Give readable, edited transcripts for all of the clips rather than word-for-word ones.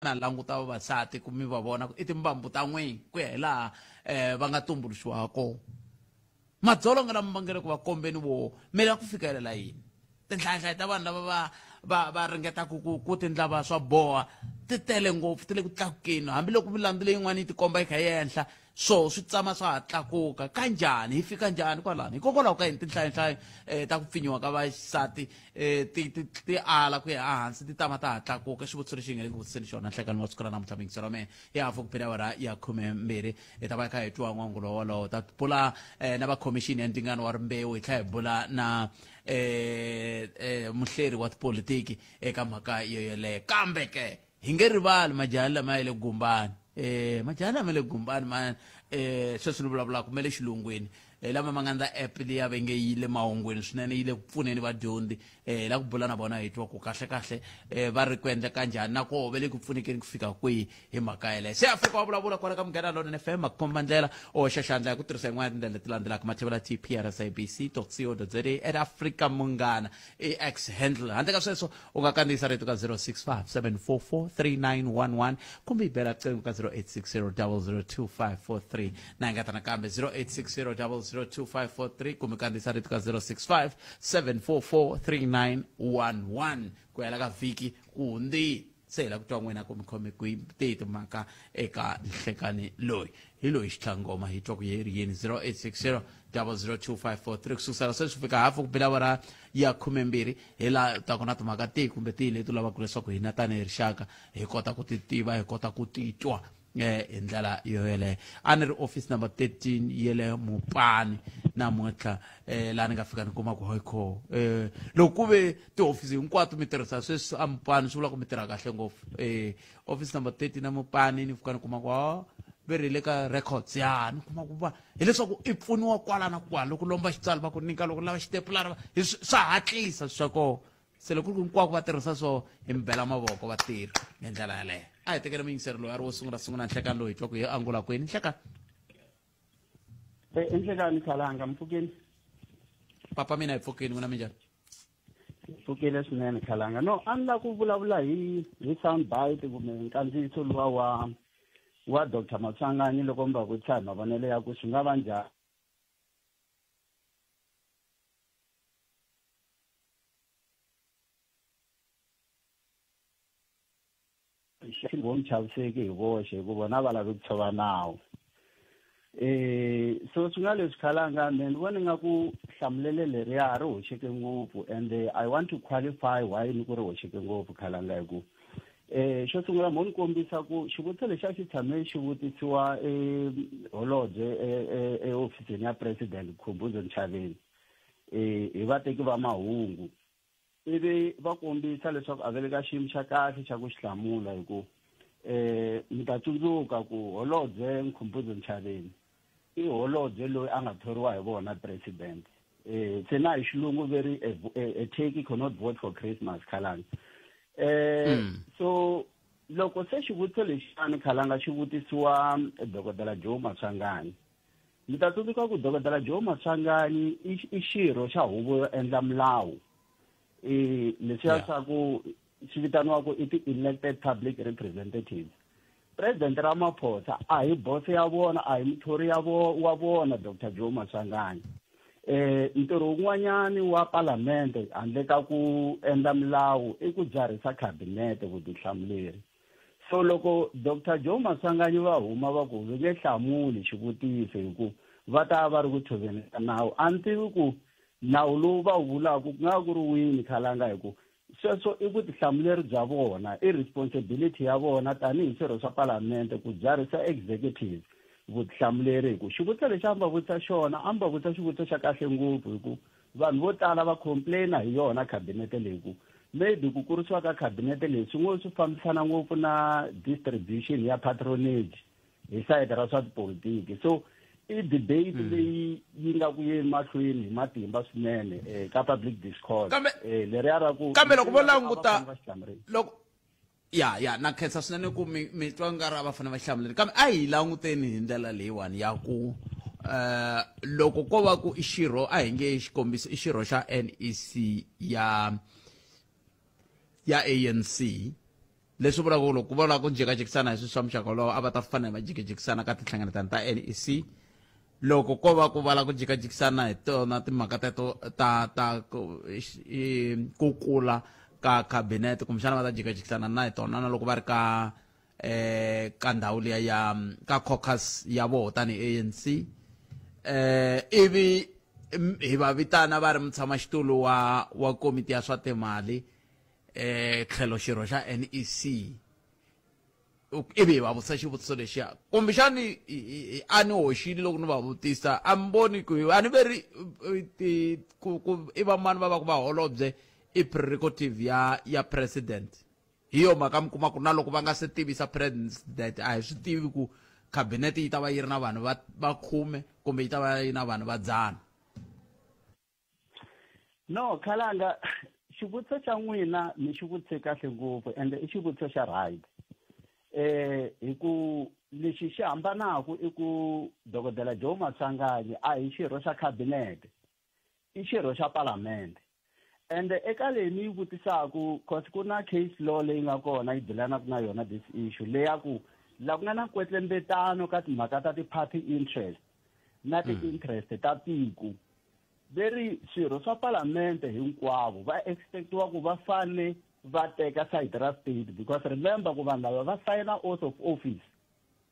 na languta vavasati ku mi va vona i timbambu ta n'wina ku ya hi laha va nga tumbuluxiwa kona madzolonga lama va ngere ku va kombeni vo mi la ku fikelela yini tinhlayihlayi ta vanhu lava va ringetaka ku tindlava swa boha ti tele ngopfu ti le ku tlakukeni hambiloko milandzu leyin'wana yi tikomba yi kha yi henhla so swi tsama swa ha tlakuka kanjhani hi fika njhani kwalano hikokwalaho ka yini tinhlayihlayi ta ku pfinyiwa ka vaxisati ti ala ku ya ehansi ti tama ta ha tlakuka xivutiso lexi hi nga le ku vutiseni xona nhlekani wa siku ra namuntlha mingisi ra mehe hi hafu ku phela awara ya 12 hi ta va hi kha hi twa n'wangulo wolowo ta bula na vakhomixini ya ndzingano wa rimbewu hi tlhela hi bula na muhleri wa tipolitiki eka mhaka yo yeleyo kambe ke hi nge rivali majaha lama ya le gumbani majaha lama le gumbani man sweswi ni vulavulaka me le xilungwini lama ma nga ndla app leya va nge yi le mahungwini swinene yi le ku pfuneni vadyondzi la ku bula na vona hi twa ku kahle va ri ku endla kanjhani na koho va le ku pfunekeni ku fika kwihi hi mhaka yeleyo se afrika wa vulavula kwala ka Munghana Lonene FM a ku komba ndlela o hoxa xandla hi ku tirhisa yin'wana ya tindlela leti landzelaka mathevela tprSABC.co.za at Afrika Munghana i x handle handle ka sweswo u nga kandziyisa rito ka 065 744 3911 kumbe yi bela riqingho ka 0860 002543 na hi nga ta nakambe 0860 002543 kumbe kandziyisa rito ka 065 744 3911 ku hela ka vhiki ku hundzile se hi la ku twa n'wina ku mi khome kwihi ti timhaka eka nhlekani loyi hi loyi xitlhangoma hi twa ku yeri yini 0860 002543 kusukusela sweswi fika hafu ku bela awara ya 12 hi laha ta ku na timhaka tihi kumbe tihi leti u lavaka leswaku hina tanihi rixaka hi kota ku ti tiva hi kota ku titwa hi ndlela yo yeleyo a ni ri office number 13 yele Mopani namuntlha laha ni nga fika ni kuma ku hoyikho loko ku ve tihofisi hinkwato mi tirhisa sweswi a Mopani swi vula ku mi tirha kahle ngopfu office number 13 na Mopani ni fika ni kuma ku ve ri le ka records ya ni kuma ku va hileswaku i pfuniwa kwala na kwala loko lomba xitsalo va ku nyika loko lava xitepulara swa hatlisa swa koho se loko ku hinkwako va tirhisa so hi mi bela mavoko va tirha hi ndlela yaleyo a hi tekela muyingiseri loyi a ri wo sungula nhlekani loyi hi twa ku hi angula kwini nhlekani enhlekani Khalanga Mfukeni papa mina hi Mfukeni n'wina minjhani Mfukeni swinene Khalanga no a ni la ku vulavula hi sound bite kumbe nkandziyiso luwa wa Dr. Matsvanganyi loko mi va vutisa hi mavonelo ya ku swi nga va njhani vo muchaviseki hi voxe hikuva na va lavi ku tshova nawu so swi nga leswi Khalanga ni vona nga ku hlamulele leriya ri hoxeke ngopfu and I want to qualify why ni ku ri hoxeke ngopfu Khalanga hi ku xo sungula mo ni kombisa ku xivutiso lexi a xi tshame xi vutisiwa holobye ehofisini ya president Khumbudzo Ntshavheni hi vateki va mahungu ivi va kombisa leswaku a ve le ka xiyimo xa kahle xa ku xi hlamula hi ku mi ta tsundzuka ku holobye Khumbudzo Ntshavheni i holobye loyi a nga thoriwa hi vona president se na hi xilungu veri a turkey cannot vote for Christmas Khalanga so loko se xivutiso lexiyani Khalanga xi vutisiwa dokodela Joe Matsvanganyi mi ta tsundzuka ku dokodela Joe Matsvanganyi i xirho xa huvo yo endla milawu leswiya swa ku swi vitaniwa ku i ti-elected public representatives president Ramaphosa a hi boss ya vona a hi muthori wa vona Dr. Joe Matsvanganyi ntirho wun'wanyani wa palamende handle ka ku endla milawu i ku byarhisa khabinete vutihlamuleri so loko Dr. Joe Matsvanganyi va huma va ku ve nge hlamuli xivutiso hi ku va ta va ri ku tshoveni ka nawu a ni tivi ku nawu lowu va wu vulaka ku nga ku ri wini Khalanga hi ku sweswo i vutihlamuleri bya vona i responsibility ya vona tanihi swirho swa palamende ku byarhisa executive vutihlamuleri hi ku xivutiso lexi a mi va vutisa xona a mi va vutisa xivutiso xa kahle ngopfu hi ku vanhu vo tala va complaina hi yona khabinete leyi ku maybe ku kurisiwa ka khabinete leyi swi ngo swi fambisana ngopfu na distribution ya patronage hi sayiti ra swa tipolitiki so i debate leyi yi nga ku yeni mahlweni hi matimba swinene ka public discourse leriya ra ku kambe loko vo languta loko ya na khensa swinene ku mi twa nga ri a va fanele va xihlamuleri kambe a hi languteni hi ndlela leyiwani ya ku loko ko va ku i xirho a hi nge xikombiso i xirho xa NEC ya ANC leswi vulaka ku loko ku vula ku jikajikisana hi swilo swa muxaka lowu a va ta fanele va jikajikisana ka tinhlanganetano ta NEC loko ko va ku vala ku jikajikisana hi tona timhaka teto ta ku kula ka cabinet kumbexana va ta jikajikisana na hi tona na loko va ri ka ndhawu liya ya ka caucus ya voho tani ANC ivi hi va vitana va ri mutshamaxitulu wa komiti ya swa timali tlhelo xirho xa NEC ivi hi va vutisa xivutiso lexiya kumbexani a ni hoxile loko ni va vutisa a mi voni ku a ni veri i va mani va va ku va holobye i prerogative ya president hi yo mhaka mi kuma ku na loko va nga se tivisa president a hi swi tivi ku cabinet yi ta va yi ri na vanhu va 10 kumbe yi ta va yi na vanhu va 100. No Khalanga xivutiso xa n'wina mi xi vutise kahle ngopfu ende i xivutiso xa right hi ku lexi xi hambanaku i ku dokodela Joe Masanganyi a hi xirho xa cabinet i xirho xa parliament ende eka leyi ni yi vutisaku cause ku na case law leyi nga kona yi dilanaku na yona this issue leyaku la ku nga na kwetlembetano ka timhaka ta ti-party interest na ti-interest ta tiko veri swirho swa palamende hinkwavo va expectiwa ku va fane va teka side ra state because remember ku vanhu lava va signa oath of office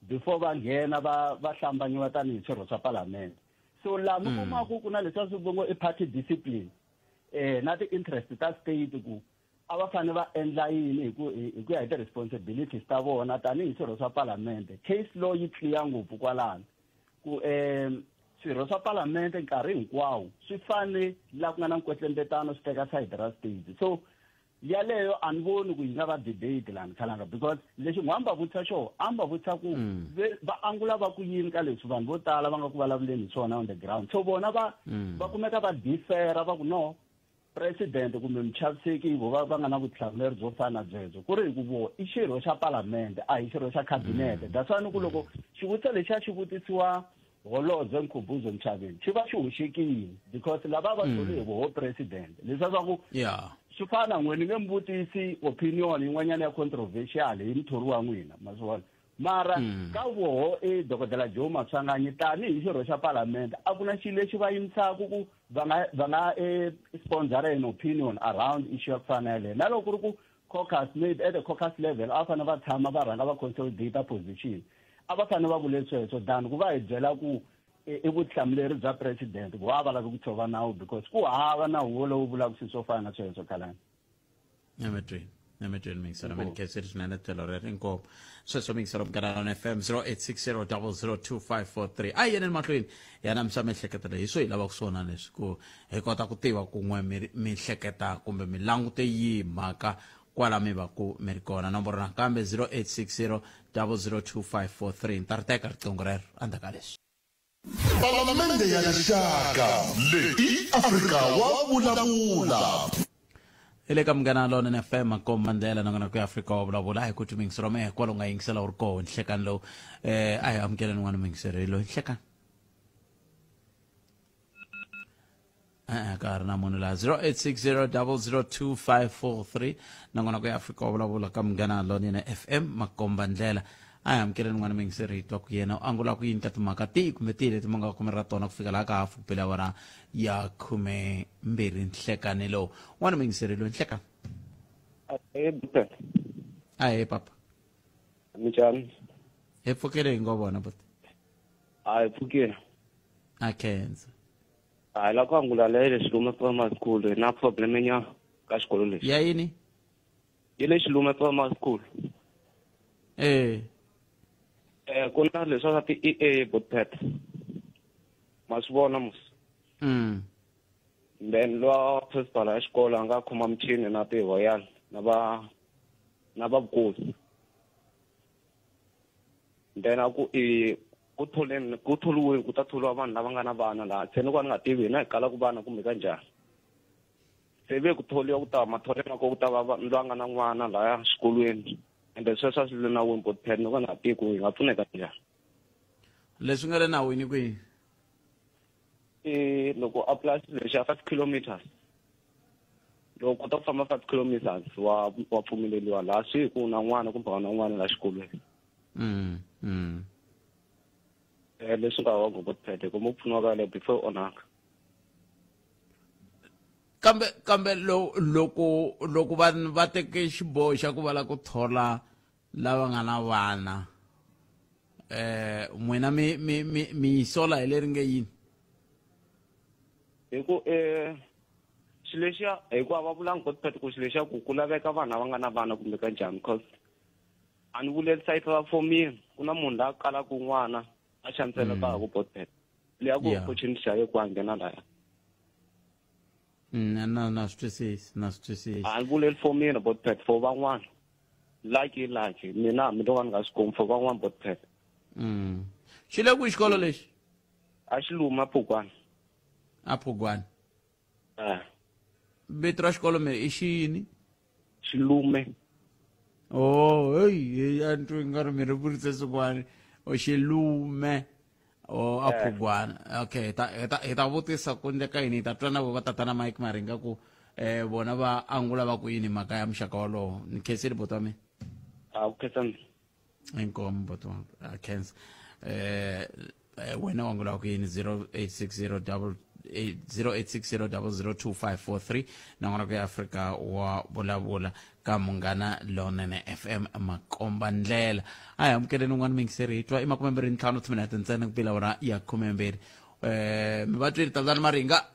before va nghena va hlambanyiwa tanihi swirho swa palamende so laha mi kumaku ku na leswiya swi vongo i party discipline na ti-interest ta state ku a va fane va endla yini hi ku ya hi ti-responsibilities ta vona tanihi swirho swa palamende case law yi clear ngopfu kwalano ku swirho swa palamende nkarhi hinkwawo swi fane la ku nga na nkwetlembetano swi teka side ra state so yaleyo a ni voni ku yi nga va debate lani Khalanga because lexi n'wamba vutisa xo amba vutisa ku va angula va ku yini ka leswi vanhu vo tala va nga ku vulavuleni hi swona on the ground so vona va kumeka va differa va ku no president kumbe muchaviseki vo va nga na vutihlamuleri byo fana byebyo ku ri hi ku vo i xirho xa palamende a hi xirho xa cabinet that's why ni ku loko xivutiso lexi a xi vutisiwa holobye Mkhumbuzo Mchaveni xi va xi hoxekile because lava va thole hi voho president leswi swa ku swi fana n'wini nge mi vutisi opinion yin'wanyana ya controversial hi muthori wa n'wina ma swi vona mara ka voho dokodela Joe Masanganyi tanihi xirho xa palamende a ku na xilo lexi va yimisaku ku va nga sponsor an opinion around issue ya ku fana yaleyo na loko ku ri ku caucus maybe at the caucus level a va fanele va tshama va rhanga va consolidate position a va fanele va vule sweswo than ku va hi byela ku i vutihlamuleri bya president ku va va lavi ku tshova nawu because ku hava nawu wo lowu vulaka swilo swo fana na sweswo Khalanga. Nemetweni mingisela mani keseri sinane telo re rinko sweswo mingisela mkanala on FM 0860002543 ai yena mahlweni yana msame hleketela hi swo hi lava ku swona leswi ku hi kota ku tiva kun'we mi hleketa kumbe mi langute yi mhaka kwala mi va ku mi ri kona nomboro nakambe 0860002543 ntariteka riqingho rero andaka leswi palamende ya rixaka leyi Afrika wa vulavula ile ka mngana lona na FM Makomba Mandela nangona ku Afrika wa vulavula hi ku tumingiselo me kwalo nga yingisela uri ko nhlekani lo ayi amkela n'wana mingiselo lo nhlekani ka ri na munhu la 0860002543 nangona ku Afrika wa vulavula ka mngana lona na FM Makomba Mandela ayi amkela n'wana mingiselo hitwa ku yena angula ku yinta timhaka ti kumbe ti leti manga ku mira tona ku fika la ka hafu pela wara ya 12 nhlekani lo n'wana mingiselo lo nhlekani ayi papa Mchani epfukele ngobona but hayi pfukile akenza la ku angula le xilume primary school na problem nya ka xikolo lexi ya yini yi le xilume primary school ku na leswi swa ti-EA botpet ma swi vona mos then lo principal ya xikolo a nga khoma michini na tihoyana na vukulu then aku ku tholiwe ku ta tholiwa vanhu lava nga na vana laha se ni ku ni nga tivi na hi kala ku vana kumbe kanjhani se ve ku tholiwa ku ta matholelo ku ta va nga na n'wana laha xikolweni ende sweswo swi le nawini botpet ni ku nga tivi ku hi nga pfuneka njhani leswi nga le nawini kwihi loko apply lexi ya 5 kilometers loko ta famba 5 kilometers wa pfumeleliwa laha swi ku na n'wana kumbe na n'wana la xikolweni leswi nga wa ngophethe ku mo pfuna ka le before onaka kambe loko vanhu va teke xiboho xa ku va la ku thola lava nga na vana n'wina mi sola hi leri nge yini hi ku xilexiya hikuva va vula ngophethe ku xilexiya ku laveka vanhu lava nga na vana kumbe ka njhani because a ni vuleli sayiti va for me ku na munhu la kalaka n'wana a xaniselaka ku botpet leya ku opportunity xa ye ku a nghena laya na swi twisisi a ni vuleli for me na botpet for van'wana lucky mina mi lo ka ni nga swi komi for van'wana botpet xi le ku xikolo lexi a xi luma a Phugwana vito ra xikolo i xini Xilume hey a ni twi nga ri mi ri vurise swin'wana Xilume a Phugwana okay hi ta vutisa ku ndleka yini hi ta twa na vo va tatana Mike Maringa ku bona va angula va ku yini mhaka ya muxaka wolowo ni khensile boto wa mina ukhetani inkomo boto khensa wena wangula ku yini 0860002543 nangona ku ya Afrika wa vulavula ka Munghana Lonene FM Makomba Ndlela aya amukeleni un'wana mingiseri hitwa i 25 timinete ntsena kupila ora ya 12 mi va twile tatana Maringa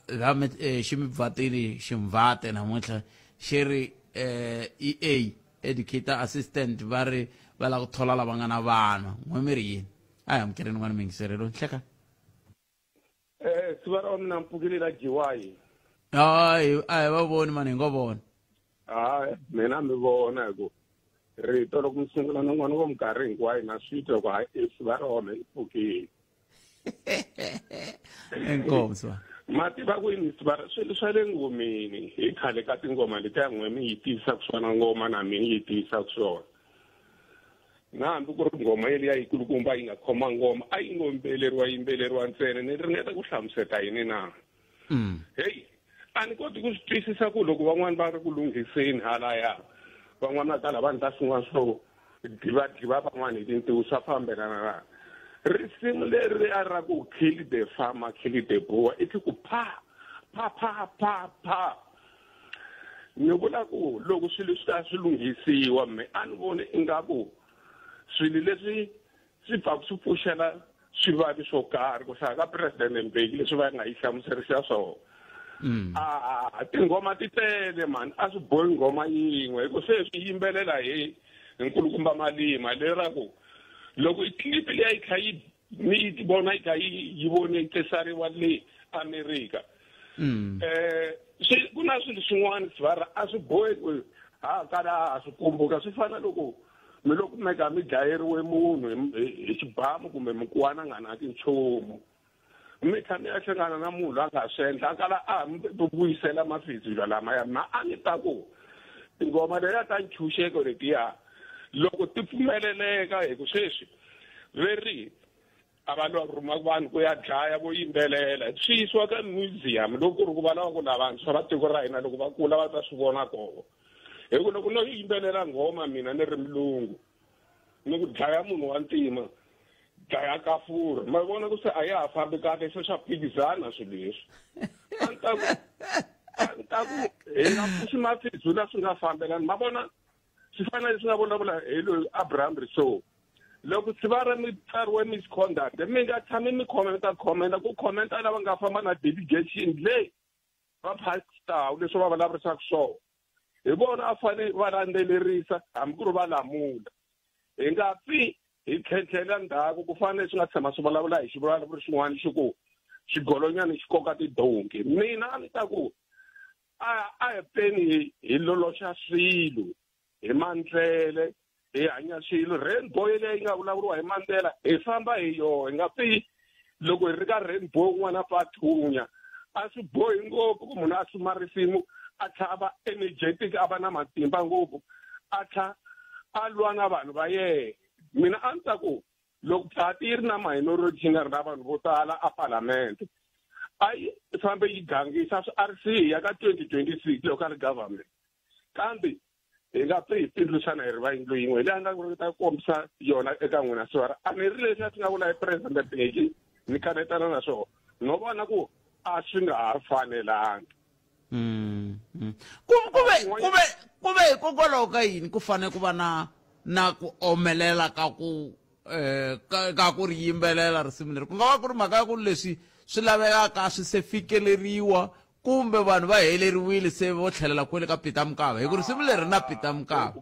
xi mi bvatini ximvate namuntlha xi ri EA educator assistant va ri va la ku thola lava nga na vana n'we mi ri yini aya amukeleni un'wana mingiseri lo nhleka sivara mina mpukile la jiwayi ayi va voni mani hi ngo vona mina mi vona hi ku rito loko mi sungula na n'wana wa minkarhi hinkwayo na swi twa ku hayi sivara wa mina mpukile inkomo swa mati va ku yini sivara swilo swa le ngomeni hi khale ka tingoma letiya n'we mi yi tivisaka swona ngoma na mina yi tivisaka swona na hambi ku ri ngoma yeliya yikulukumba yi nga khoma ngoma a yi yimbeleriwa ntsena ni ringeta ku hlamuseta yini na hey a ni koti ku swi twisisa ku loko van'wana va ri ku lunghiseni halaya van'wana va ta lava ni ta swin'wana swo diva van'wana hi tintiwu swa fambelana na risimu leri a ra ku kill the farmer kill the boer i ku pa ni vula ku loko swilo swi ta swi lunghisiwa me a ni voni ingaku swilo leswi swi pfaku swi pfuxela swivavi swo karhi ku hlaya ka president Mbeki leswi va nga yi hlamuserisa swona tingoma ti tele mani a swi bohi ngoma yin'we hi ku se swi yimbelela hi nkulukumba Malima lera ku loko clip leyi yi kha yi mi ti vona yi kha yi vone tsariwa le America ku na swilo swin'wana svara a swi bohi ku kala a swi kumbuka swi fana loko mi loko meka mi dlayeriwe munhu hi xibamu kumbe mukwana nga na tinchomu mi kha mi ya hlangana na munhu la nga swendla kala a mi vuyisela mafizilo lamaya na a ni ta ku tingoma leya ta nchuxeko letiya loko ti pfumeleleka hi ku sweswi veri abantu va rhuma vanhu ku ya dlaya vo yimbelela swi yisiwa ka museum loko ku ri ku va lava ku lavantshwa va tiko ra hina loko va kula va ta swi vona koho hi ku loko no yimbelela ngoma mina ni ri mulungu ni ku dlaya munhu wa ntima dlaya kafura ma vona ku se a ya ha fambi kahle se swa phikizana swilo leswi a ni ta ku hi nga pfuxi mafizula swi nga fambelani ma vona swi fana leswi nga vulavula hi loyi Abraham Riso loko swi va ri mi tsariwe misconduct mi nga tshami mi commenta ku commenta lava nga famba na delegation leyi va pastor leswi va vulavurisaka swona hi vona a fane va landzelerisa hambi ku ri va lamula hi nga pfi hi tlhentlhela ndhaku ku fanele swi nga tshama swi vulavula hi xivulavuri xin'wana xi ku xigolonyana xi koka tidonki mina a ni ta ku a hi peni hi loloxa swilo hi mandlele hi hanya swilo rainbow leyi nga vulavuriwa hi Mandela hi famba hi yona hi nga pfi loko hi ri ka rainbow n'wana pathunya a swi bohi ngopfu ku munhu a suma risimu a tlhava energetic a va na matimba ngopfu a tlha a lwa na vanhu va yena mina a ni ta ku loko phati yi ri na minority yi nga ri na vanhu vo tala a palamende ayi fambe yi gangisa RC ya ka 2026 local government kambe hi nga phi hi pindlusana hi ri va yindlu yin'we leyi a nga ku ta kombisa yona eka n'wina swara a ni ri leswi a swi nga vula hi president Bheki ni kanetana na swona no vona ku a swi nga ha fanelanga kube hikokwalaho ka yini ku fanele ku va na ku omelela ka ku ri yimbelela risimu leri ku nga va ku ri mhaka ya ku leswi swi lavekaka swi se fikeleriwa kumbe vanhu va heleriwile se vo tlhelela kwele ka Peter Mokaba hi ku risimu leri na Peter Mokaba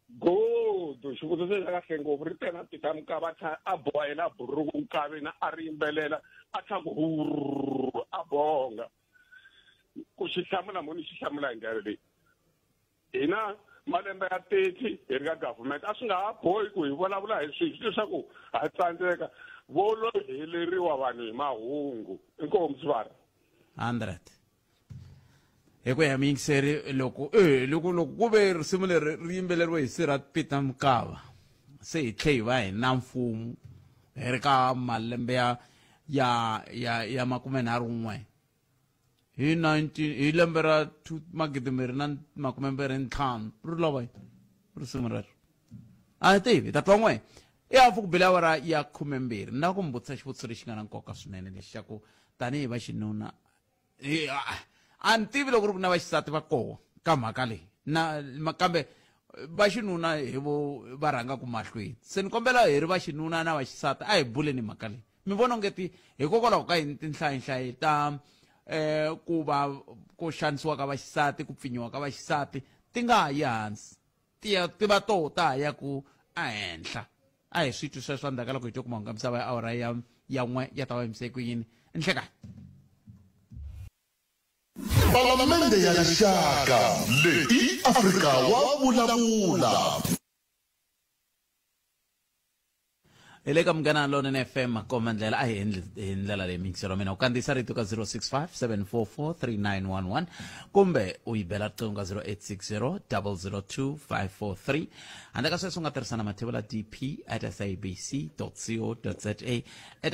godo xivutiso xa kahle ngopfu ri tena Peter Mokaba a bohela buruku Mokabeni a ri yimbelela a tlhaku a bonga ku xi hlamula muni xi hlamula hi ndlela leyi hina malembe ya 30 hi ri ka government a swi nga ha bohi ku hi vulavula hi swilo leswaku ha tsandzeka vo lo heleriwa vanhu hi mahungu inkomu Sibara 100 hi ku ya miyingiseri loko ku ve risimu leri ri yimbeleriwe hi sira Peter Mokaba se hi tlhe hi va hi na mfumo hi ri ka malembe ya 41 hi lembe ra 2025 ri lova risimu rero a tivi ta twa n'we i hafu ku bela awara ya 12 na ku mi vutisa xivutiso lexi nga na nkoka swinene lexi xa ku tanihi va xinuna a ni tivi loko ri ku na vaxisati va koho ka mhaka leyi kambe va xinuna hi vo va rhangaku mahlweni se ni kombela hi ri va xinuna na vaxisati a hi buleni mhaka leyi mi vona ongeti hikokwalaho ka yini tinhlayihlayi ta ku xanisiwa ka vaxisati ku pfinyiwa ka vaxisati ti nga ha yi hansi ti va to ta ha ya ku ehenhla a hi swi twi sweswo endzhaku ka loko hi twe ku mahungu ya misava ya awara ya 1 ya ta va yimise ku yini enhlekani Palamende ya rixaka leyi Afrika wa vulavula. hi le ka Munghana Lonene FM komandlela a hi ndlela leyi mixero mina u kandziyisa rito ka 065 kumbe u yi bela riqingho ka 0860 handle ka sweswo u nga tirhisana mathebula dp@sabc.co.za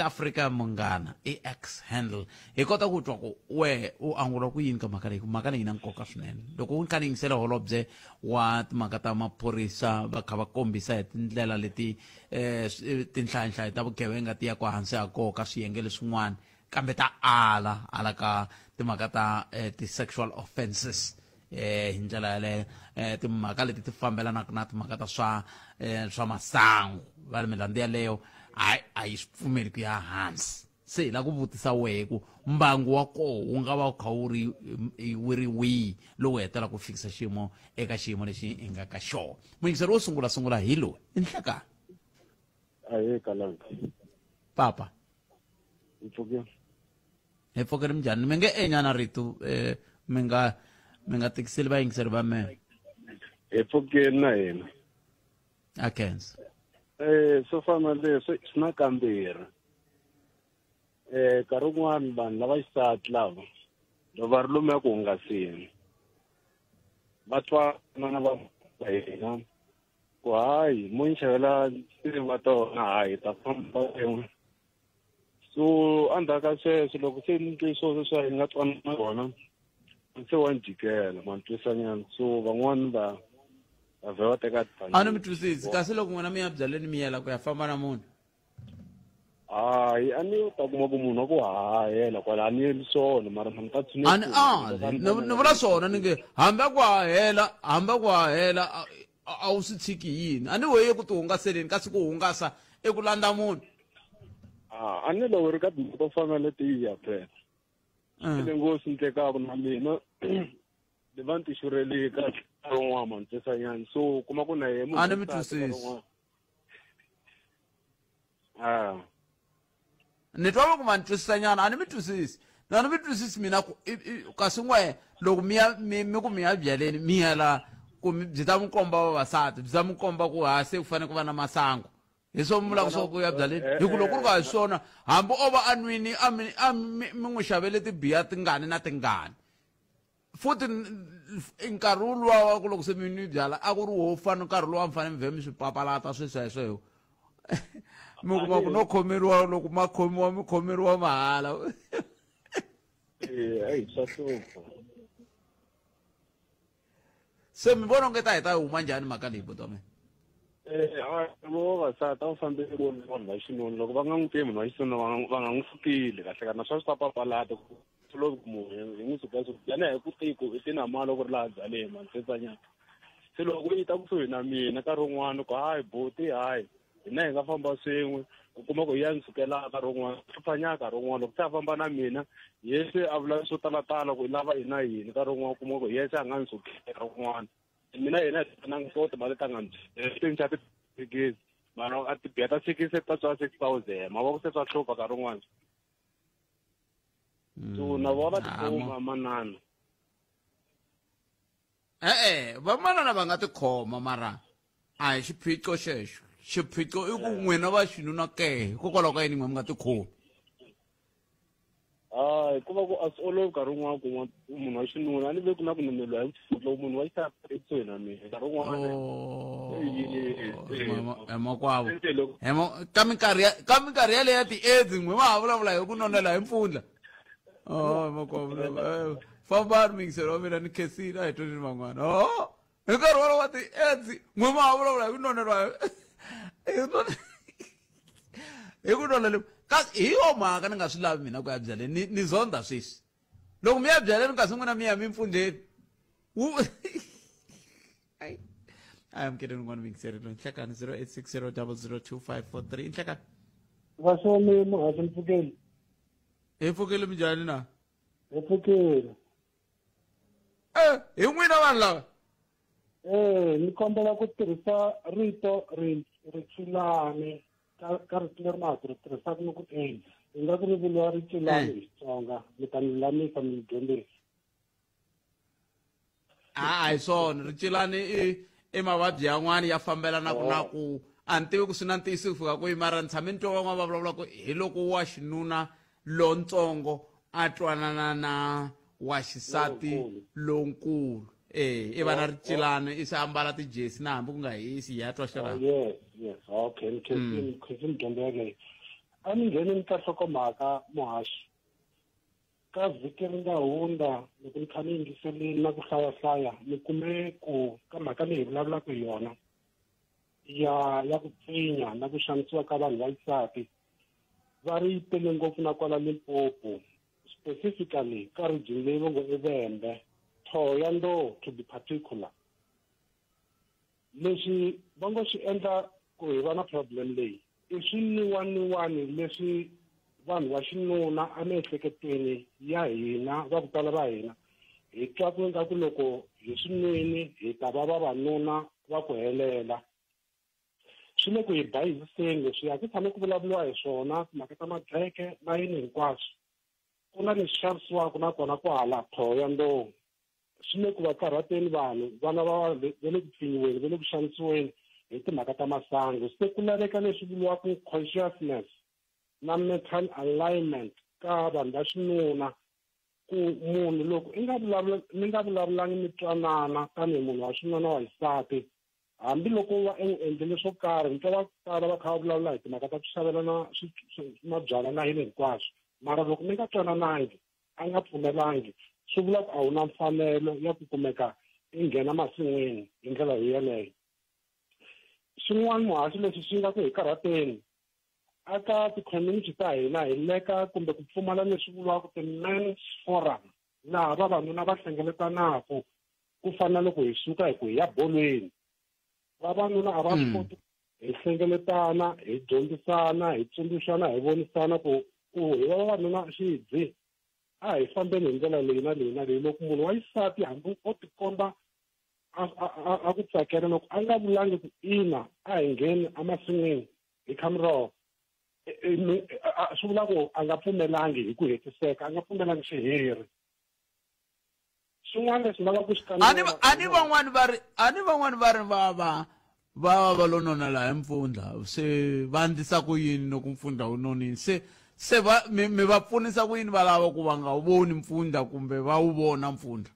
@Africa Munghana ex handle hi kota ku twa ku we u angula ku yini ka mhaka leyi mhaka leyi na nkoka swinene loko u kani yingisela holobye wa timhaka ta maphorisa va kha va kombisa hi tindlela leti tinhlayihlayi ta vugevenga ti ya ku hansi ha koho ka swiyenge leswin'wana kambe ta ala ka timhaka ta ti-sexual offenses hi ndlela yaleyo timhaka leti ti fambelanaka na timhaka ta swa masangu va milandzu yaleyo a yi swi pfumeli ku ya hansi se hi la ku vutisa wehe ku mbangu wa koho wu nga va wu kha wu ri wihi lowu hetela ku fikisa xiyimo eka xiyimo lexi hi nga ka xona muyingiseri wo sungula hi loyi i nhlekani aye kalanga papa mpfukeni hi pfukeni minjhani mi nge enyana rito mi nga tikiseli vayingiseri va mehe hi pfukeni na hina a khensa swo fana leswi swi na kambirhi nkarhi wun'wani vanhu lava xisati lava loko va ri lomu ya ku hungaseni va twana na va hina ku hayi mo ni xavela tinsiva tona hayi ta famba yin'we so endzhaku ka sweswo loko se ni twe swo swa hi nga twana na vona se wa ni jikela mantwisanyana so van'wani va vhe va teka a ni mi twisisi kasi loko n'wina mi ya byaleni mi yela ku ya famba na munhu hayi a ni ta kuma ku munhu wa ku hahela kwala a ni yeli swona mara ni ta ani ni vula swona ni nge hambi ku hahela a wu swi tshiki yini a ni weye ku ti hungaseleni kasi ku hungasa eku landza munhu a ni loko ri ka timhaka to fana letiya phela le ngosi ni tekaka na mina ni va ni ti xurhele ka rin'wana mantwisanyana so kuma ku na yehe a ni mi twisisi ni twa ku ma ni twisisanyana a ni mi twisisi na ni mi twisisi mina kasi n'we loko mi ku mi ya byaleni mi yela ku byi ta mi komba vavasati byi ta mi komba ku se ku fanele ku va na masangu hi swo mi vulaka swa ku ya byaleni hi ku loko ku ri ka hi swona hambi o va a nwini mi n'wi xavele tibiya tingani na tingani futhi nkarhi luwa ku loko se mi nwi byala a ku ri wo fana nkarhi luwa mi fanele mi vhe mi swi papalata swesweswo mi kuma ku no khomeriwa loko ma khomiwa mi khomeriwa mahala hayi swa hlupha. Se mi vona onge ta heta huma njhani mhaka leyi botome? Vo vasati a wu fambeli voni vanhu va xinuna loko va nga n'wi tivi munhu wa xinuna va nga n'wi sukile kahle ka naswona swi ta papalata ku loko munhu hi n'wi suka yena hi ku tiko i ti na mali loko ri laha byaleni mani setsanyana. Se loko yi ta kusuhi na mina nkarhi wun'wana ku hayi buti hayi hina hi nga famba swin'we u kuma ku ya ni sukela nkarhi wun'wana swi fanya nkarhi wun'wana loko se a famba na mina yese a vula swo talatala ku i lava hina yini nkarhi wun'wana u kuma ku yese a nga ni sukela nkarhi wun'wana mina yena na ngi koti mali ta nga ni xa tiphikisi mara a tibiya ta sikise ta swa 6,000 mavoko se swa hlupha nkarhi wun'wana so na vona tikhoma manana vamanana va nga tikhoma mara a hi xiphiqo xexo xiphiqo i ku n'wina va xinuna ke hikokwalaho ka yini n'we mi nga tikhomi ku va ku a swi olovi nkarhi wun'wana ku munhu wa xinuna a ni ve ku na ku nomeliwa hi loko munhu wa xisati ekusuhi na mina nkarhi wun'wana makwavo ka minkarhi yaleya ti-aids n'we ma ha vulavula hi ku nonela hi mpfundla makwavo fambani mingiselo wa mina ni khensile a hi tweni ni van'wana hi nkarhi wolowo wa ti-aids n'we ma ha vulavula hi ku nonelwa hi ku nonela hi yo mhaka ni nga swi lavi mina ku ya byaleni ni zonda sweswi loko mi ya byaleni kasi n'wina mi ya mi mpfundleni I'm kidding. I'm going to check on 0860002543. Check on. Vasome muhasi Mfukeni. Mfukeni mjani na? Mfukeni. Hi n'wina vanhu lava? Ni kombela ku tirhisa rito Ritshilani ka rito leri ma ri tirhisaka ni ku AIDS. Hi nga ku ri vuliwa Ritshilani hi Xitsonga, mi ta ni lamisa mi dyondzisa. Hi swona Ritshilani i mavabyi yan'wana ya fambelana na ku a ni tivi ku swi na ntiyisi ku fika kwihi mara ni tshame ni twa van'wana va vulavula ku hi loko wa xinuna lontsongo a twanana na wa xisati lonkulu i va na Ritshilani i se ambala tijesi na hambi ku nga hisi ya twa xona. Yes okay ni khensini dyondzeke a ni ngheni ni ka hlokomhaka muhaxi ka vhiki ri nga hundza loko ni kha ni yingiselile na ku hlayahlaya ni kume ku ka mhaka leyi hi vulavulaka hi yona ya ku pfinya na ku xanisiwa ka vanhu va xisati va ri tele ngopfu na kwala Limpopo, specifically ka region leyi va ngo i Vhembe, Thohoyandou to be particular. Leswi va ngo swi endla ku hi va na problem leyi i swiniwaniwani leswi vanhu va xinuna emiehleketweni ya hina va ku tala va hina hi twa ku nga ku loko hi swinwini hi ta va vavanuna va ku helela. Swi le ku hi bayiziseni leswi a ku tshame ku vulavuliwa hi swona timhaka ta madreke na yini hinkwaswo ku na leswi xavisiwaka na kona ku hala Thohoyandou. Swi le ku va karhateni vanhu vana va le ku pfinyiweni va le ku xanisiweni hi timhaka ta masangu. Se ku laveka leswi vuriwaka consciousness na mental alignment ka vanhu va xinuna ku munhu loko mi nga vulavulangi mi twanana tanihi munhu wa xinuna wa xisati hambiloko va endlele swo karhi mi twa va tala va kha va vulavula hi timhaka ta ku xavelana mabyala na yini hinkwaswo mara loko mi nga twananangi a nga pfumelangi swi vula ku a wu na mfanelo ya ku kumeka i nghena masin'wini hi ndlela hi yeleyo. Swin'wana muhaxi leswi swi nga ku hi karhateni aka ti-community ta hina hi leka kumbe ku pfumala leswi vuriwaka ti-men's forum laha vavanuna va hlengeletanaku ku fana loko hi suka hi ku hi ya bolweni. Vavanuna a va swi koti hi hlengeletana hi dyondzisana hi tsundzuxana hi vonisana ku hi vavanuna xidzi a hi fambeni hi ndlela leyi na leyi na leyi. Loko munhu wa xisati hambi o tikomba a ku tsakela loko a nga vulangi ku ina a hi ngheni emasin'wini hi khamroho swi vula ku a nga pfumelangi hi ku hetiseka, a nga pfumelangi xiheri. Swin'wana leswi lava ku swi ani van'wani va ri va lo nonela hi mpfundla se va ndlisa ku yini loko mpfundla wu nonile se mi va pfunisa ku yini va lava ku va nga wu voni mpfundla kumbe va wu vona mpfundla?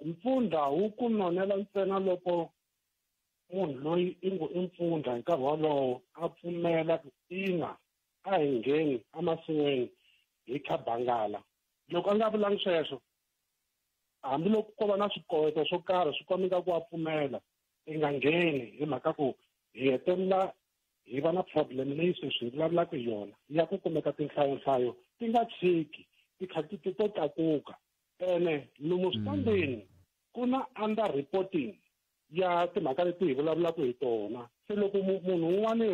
Mpfundla wu ku nonela ntsena loko munhu loyi i mpfundla hi nkarhi wolowo a pfumela ku ina a hi ngheni emasin'wini hi kha bangala loko a nga vulangi sweswo hambiloko ko va na swikoweto swo karhi swi kombeka ku wa pfumela i nga ngheni hi mhaka ku hi hetelela hi va na problem leyi sweswi hi vulavulaka hi yona ya ku kumeka tinhlayohlayo ti nga tshiki ti kha ti to tlakuka ene lomu switandini ku na under reporting ya timhaka leti hi vulavulaka hi tona se loko munhu un'wana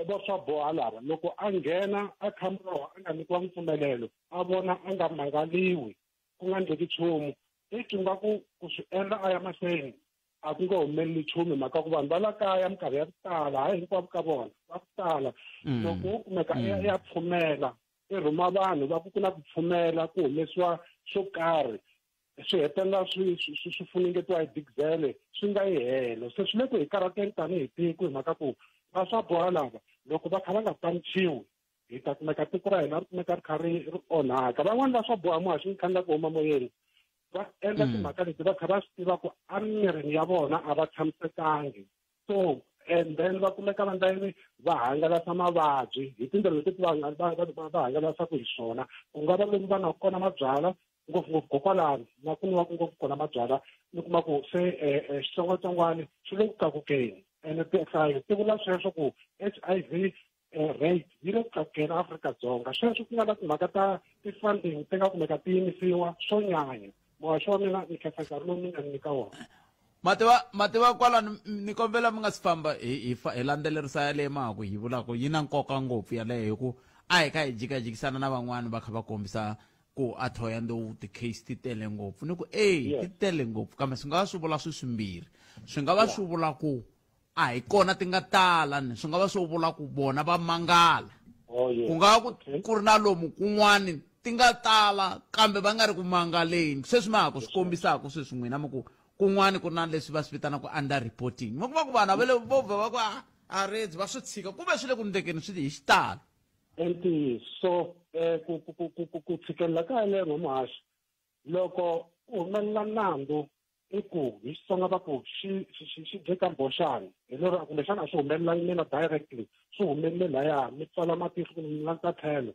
va swa boha lava loko a nghena a khameriwa a nga nyikiwa mpfumelelo a vona a nga mangaliwi ku nga endleki nchumu i tunga ku swi endla a ya mahlweni a ku nga humeleli nchumu mhaka ku vanhu va la kaya minkarhi ya ku tala hayi hinkwavo ka vona va ku tala loko wo kumeka ya pfumela i rhuma vanhu va ku ku na ku pfumela ku humesiwa swo karhi swi hetelela swi funengetiwa hi digzele swi nga yi helo se swi le ku hi karhateni tanihi tiko hi mhaka ku va swa boha lava loko va kha va nga tanichiwi hi ta kumeka tiko ra hina ri kumeka ri kha ri onhaka van'wani va swa boha muhaxi ni khandzaka huma moyeni va endla timhaka leti va kha va swi tiva ku emirini ya vona a va tshamisekangi so and then va kumeka va ndlayini va hangalasa mavabyi hi tindlela leti va hangalasaka hi swona ku nga va lomu va na kona mabyala ngopfungopfu kokwalano na ku niwa ku ngopfu kona mabyala ni kuma ku se xitsongwatsongwana xi le ku tlakukeni ene tinhlayo ti vula sweswo ku HIV rate yi le ku tlakukeni Afrika-Dzonga sweswo ku nga na timhaka ta ti-funding ti nga kumeka ti yimisiwa swo nyanya muhaxi wa mina ni khensa nkarhi lowu mi nga nyika wona mativa kwalano ni kombela mi nga si famba hi landzelerisa yaleyo maku hi vulaka yi na nkoka ngopfu yaleyo hi ku a hi kha hi jikajikisana na van'wani va kha va kombisa ku a thoya ndowu ti-case ti tele ngopfu ni ku ti tele ngopfu kambe swi nga va swi vula swimbirhi swi nga va swi vula ku a hi kona ti nga tala swi nga va swi vula ku vona va mangala ku nga va ku ri na lomu kun'wani ti nga tala kambe va nga ri ku mangaleni sweswi mako swi kombisaka sweswi n'wina mi ku kun'wani ku na leswi va swi vitanaka under reporting mi kuma ku vanhu va le vobva va ku a redzi va swi tshika kumbe swi le ku ndekeni swi hi xitalo so ku tshikelela ka yaleyo muhaxi loko u humelela nandzu i ku hi Xitsonga va ku xi dyeka mboxani hi lero kumbexana a swi humelela mina directly swi humelele laya mi tswala matihlo la ta tlhelo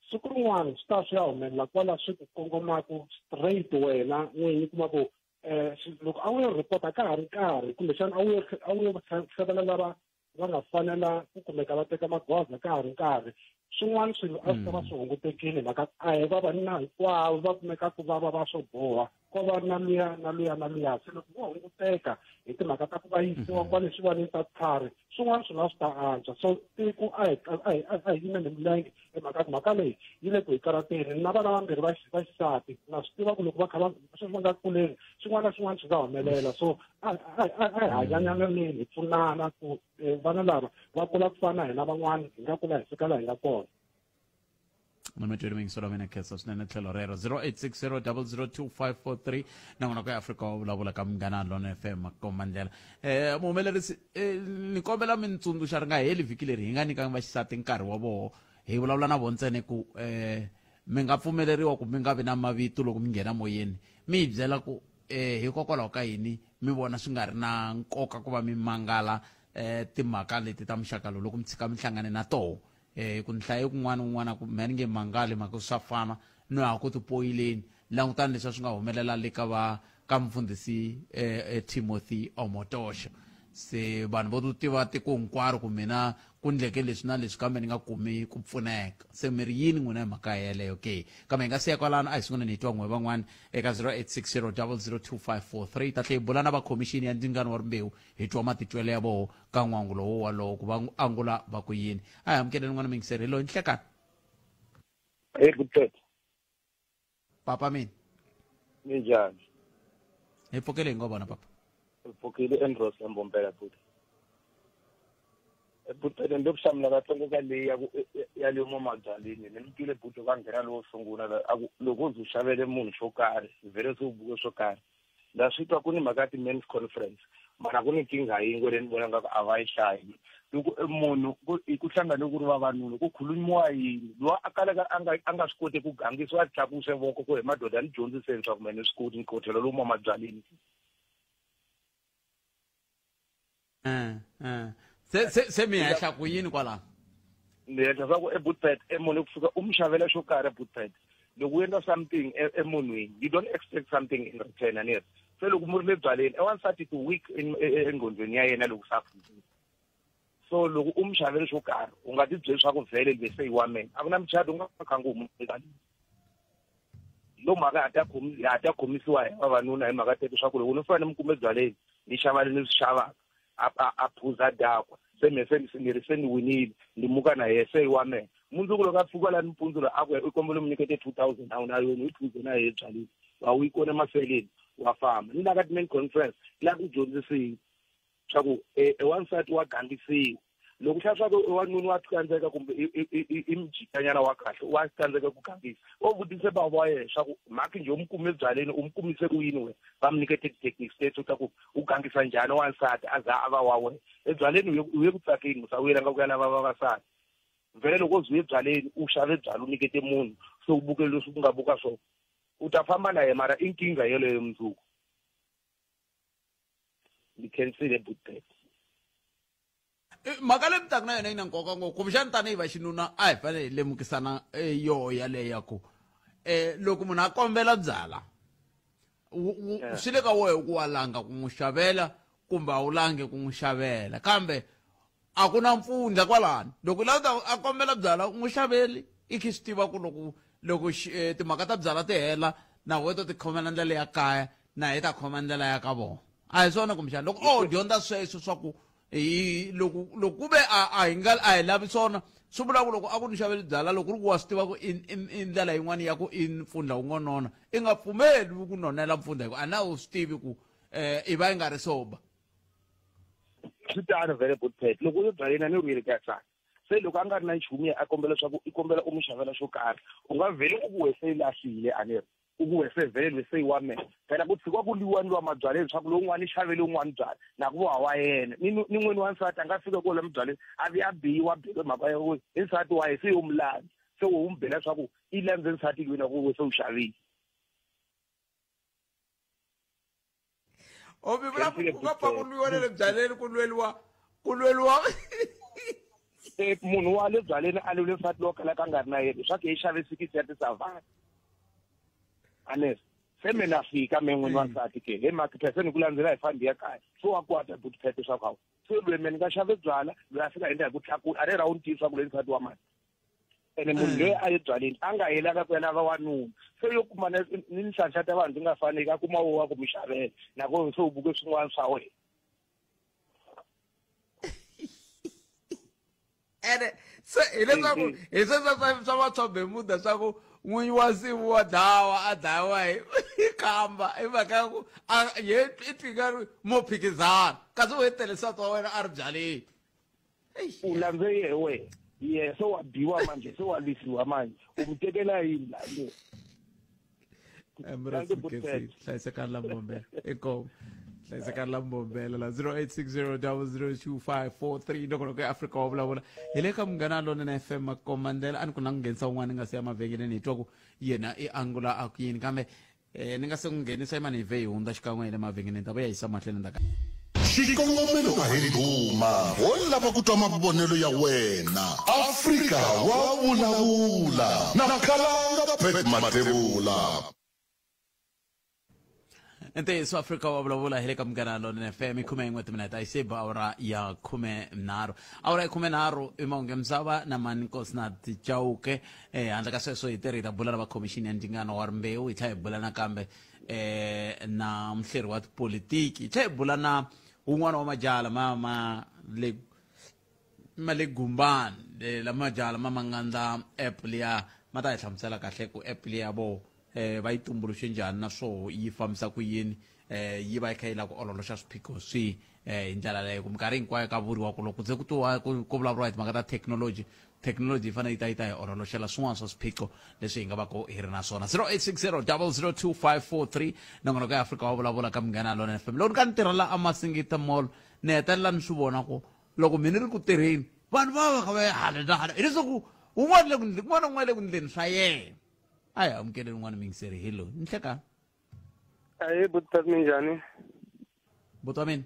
siku rin'wana swi ta swi ya humelela kwala swi ku kongomaku straight wena n'winyi kuma ku loko a wu yi report-a ka ha ri nkarhi kumbexana a wu yi tlhevela lava va nga fanela ku kumeka va teka magoza ka ha ri nkarhi swin'wana swilo a swi ta va swi hungutekile mhaka a hi vavanuna hinkwavo va kumekaka va swo boha ko va na luya se loko vo hunguteka hi timhaka ta ku va yisiwa kwale swivaneni ta tlhari swin'wana swilo a swi ta antswa so tiko a hi yimele milenge hi mhaka leyi yi le ku hi karateni na vana vambirhi va xisati na swi tiva ku loko va kha va nga kuleni swin'wana na swin'wana swi nga humelela so a hi hanyanyaneni hi pfunana ku vana lava va kula ku fana hina van'wana hi nga kula hi fika laha hi nga kona Mwenye mingisolo mina kesa sinene tlhelo rero 0860002543 na ngona kwa Afrika wa vulavula ka Munghana Lona FM komandlela muhumelerisi ni kombela mi ntsundzuxa ri nga heli vhiki leri hi nga nyikanga vaxisati nkarhi wa voho hi vulavula na vona ntsena ku mi nga pfumeleriwa ku mi nga vi na mavito loko mi nghena moyeni mi hi byela ku hikokwalaho ka yini mi vona swi nga ri na nkoka ku va mi mangala timhaka leti ta muxaka lowu loko mi tshika mi hlangane na toho ku nhlayo kun'wana ku mani nge mangali mhaka swa fana no ya ku tipoyileni langutani leswi swi nga humelela le ka mfundhisi Timothy Omotosha se vanhu vo tiva tiko hinkwaro ku mina ku ndleke leswi na leswi kambe ni nga kumi ku pfuneka se mi ri yini n'wina hi mhaka yeleyo okay kambe hi nga siya kwalano a hi sungula ni hi twa n'we van'wani eka 0860002543 ta tlhe hi bula na vakhomixini ya ndzingano wa rimbewu hi twa matitwelo ya voho ka n'wangu lowo walowo ku va angula va ku yini a hi amukeleni n'wana mingiseri loyi nhlekani good papa mina ni njhani hi pfukele hi ngo vona papa pfukile Andros Mbombela futhi butele ndo kusamla katsongo ka leyi ya le momadalini ni mutile buto ka nghena lowo sungula loko uzi xavele munhu xo karhi vele swo buka swo karhi la swi twa ku ni mhaka ti-men's conference mara ku ni kinga yin'we leyi ni vona nga ku a va yi hlayi loko munhu ku hlangane ku ri vavanuna ku khulumiwa yini lowa a kalaka a nga swi koti ku gangisiwa a tlakuse voko ku hi madoda ni dyondziseni swa ku mene swi koti ni kotela lowu momabyalini se mi hehla ku yini kwalano ni hehla swa ku eBootpet munhu kusuka u mi xavela xo karhi eBootpet loko u endla something emunhwini you don't expect something in return aneri se loko muri le byaleni wansati ti weak engqondweni ya yena loko saphuzile so loko umshavele swo karhi u nga ti byeli swa ku vhele bese yi wa mina a ku na michado u nga khangi umekani lo mhaka ha ta khomisiwa hi vavanuna hi mhaka tete swa ku loko ni fanele mi kume byaleni ni xava ni swi xavaka a phuza dakwa se ni ri se ni winile ni muka na yehe se yi wa mina mundzuku loko a pfuka laha nimpundzu loyi a ku i kombela mi nyikete 2000 a wu na yona yi 2000 na yehe byaleni wa wu yi kone maseleni wa famba ni la ka ti-main conference la ku dyondzisiwa swa ku wansati wa gangisiwa loko xa swa ku wanuna wa tsandzeka kumbe i mjikanyana wa kahle wa tsandzeka ku gangisa o vutise bava wa yena swa ku mhaka nje u mi kume byaleni u mi kumise ku yini wena va mi nyikete ti-techniques teto ta ku u gangisa njhani wansati a za a va wa wena ebyaleni u ye ku tsakeni musa u yelanga ku ya lava vavasati vhele loko u ze ebyaleni u xave byala u nyikete munhu so u bukele leswi ku nga buka swona u ta famba na yena mara i nkinga yeleyo mundzuku ni khensile butet mhaka leyi mi taka na yona yi na nkoka ngopfu kumbexani tanihi va xinuna a hi fanele hi lemukisana yoho yaleyo ya ku loko munhu a kombela byala swi le ka wehe ku wa langa ku n'wi xavela kumbe a wu langi ku n'wi xavela kambe a ku na mpfundla kwalani loko u lava a kombela byala u n'wi xaveli i khi swi tiva ku loko timhaka ta byala ti hela na wehe to ti khomela ndlela ya kaya na hi ta khoma ndlela ya ka vona a hi swona kumbexani loko o dyondza sweswo swa ku loko ku ve a hi lavi swona swi vula ku loko a ku ni xaveli byala loko ri ku wa swi tiva ku i ndlela yin'wana ya ku i mpfundla wu ngo nona i nga pfumeli ku nonela mpfundla hi ku a na u swi tivi ku i va yi nga ri soba swi tano vhele butet loko u byaleni a ni ruyeli ka tsana se loko a nga ri na nchumu a kombela swa ku i kombela u mi xavela swo karhi u nga vheli u ku wese yi lahlile aneri u ku wese vhele se yi wa mena phela ku tshikiwa ku liwa liwa mabyaleni swa ku lowun'wana i xavele un'wana byala na ku voha wa yena ni n'wini wa nsati a nga fika ko le mibyaleni a vi a biyiwa bele mhaka ya ku i nsati wa ye se yo mulandi se wo n'wi bela swa ku i landze nsati lwini a ku wese u xavile omi vula ku nga pfa ku lwiwa le le byaleni ku lweliwa munhu wa le byaleni a lwile nsati lowo kala ka nga ri na yena swa ku hi xave sikisi ya tisavana anes se me na fika me n'wini wa nsati ke he mhaka phese ni ku landzela hi fandi ya kaya so wa kwata butifete swa ku hawu se lwe me ni nga xave byala loyi a fika endla hi ku tlakula a ri rawundi tiyi swa ku le nsati wa mani ene munhu loyi a ye byaleni a nga helaka ku yena vavanuna se yo kuma ni nhlahla ta vanhu ti nga faneki a kuma wo wa ku mi xavela nakona se u buke swin'wana swa wena ene se hi leswaku hi sweswo swa vatswabhemuda swa ku n'winyi wa nsimu wa a dlayiwa hi khamba hi mhaka ya ku i tika mo phikizana kasi u hetele nsati wa wena a ri byaleni u landze yehe wena ye se wa biwa manje se wa lwisiwa manje u mi tekela yini lani hlayisekani la mbombela inkomo hlayisekani la mbombela la 0860002543 ndokoloko ya afrika wa vulavula hi le ka munghana lona na fm makomandela a ni ku na ku nghenisa wun'wana ni nga se ya mavhengeleni hi twa ku yena i angula a ku yini kambe ni nga se ku nghenisa i mani hi ve hi hundza xikan'we hi le mavhengeleni ta va ya yisa mahlweni ndaka xikongomelo a hi duma wo lava ku twa mavonelo ya wena afrika wa vulavula na khalanga pet matebula ntiyiso afrika wa vulavula hi le ka munghana lona fm 11 timinete a yi se ba awara ya 13 awara ya 13 i mahungu ya misava na mani nkosi na ticauke handle ka sweswo hi tirhi hi ta bula na vakhomixini ya ndzingano wa rimbewu hi tlhela hi bula nakambe na muhleri wa tipolitiki hi tlhela hi bula na un'wana wa majala ma le gumbani lama majala ma nga app liya ma ta hi hlamusela kahle ku app liya vo va yi tumbuluxe njhani na swo yi fambisa ku yini yi va yi kha yi lava ku ololoxa swiphiqo swihi hi ndlela leyo ku minkarhi hinkwayo ka vuriwa ku loko ze ku vulavuriwa hi timhaka ta technology yi fanele yi ta hi ololoxela swin'wana swa swiphiqo leswi hi nga va ku hi ri na swona 0860002543 nongonoko ya afrika wa vulavula ka munghana lona fm loko ni ka ni tirhela amasingita mall ni hetelela ni swi vona ku loko mina ri ku tirheni vanhu va va kha va ya hala na hala hileswaku un'wana un'wana le ku ndleni swa yena a hi amukeleni n'wana mingiseri hi loyi ni hlekani ahee buta minjhani buta mina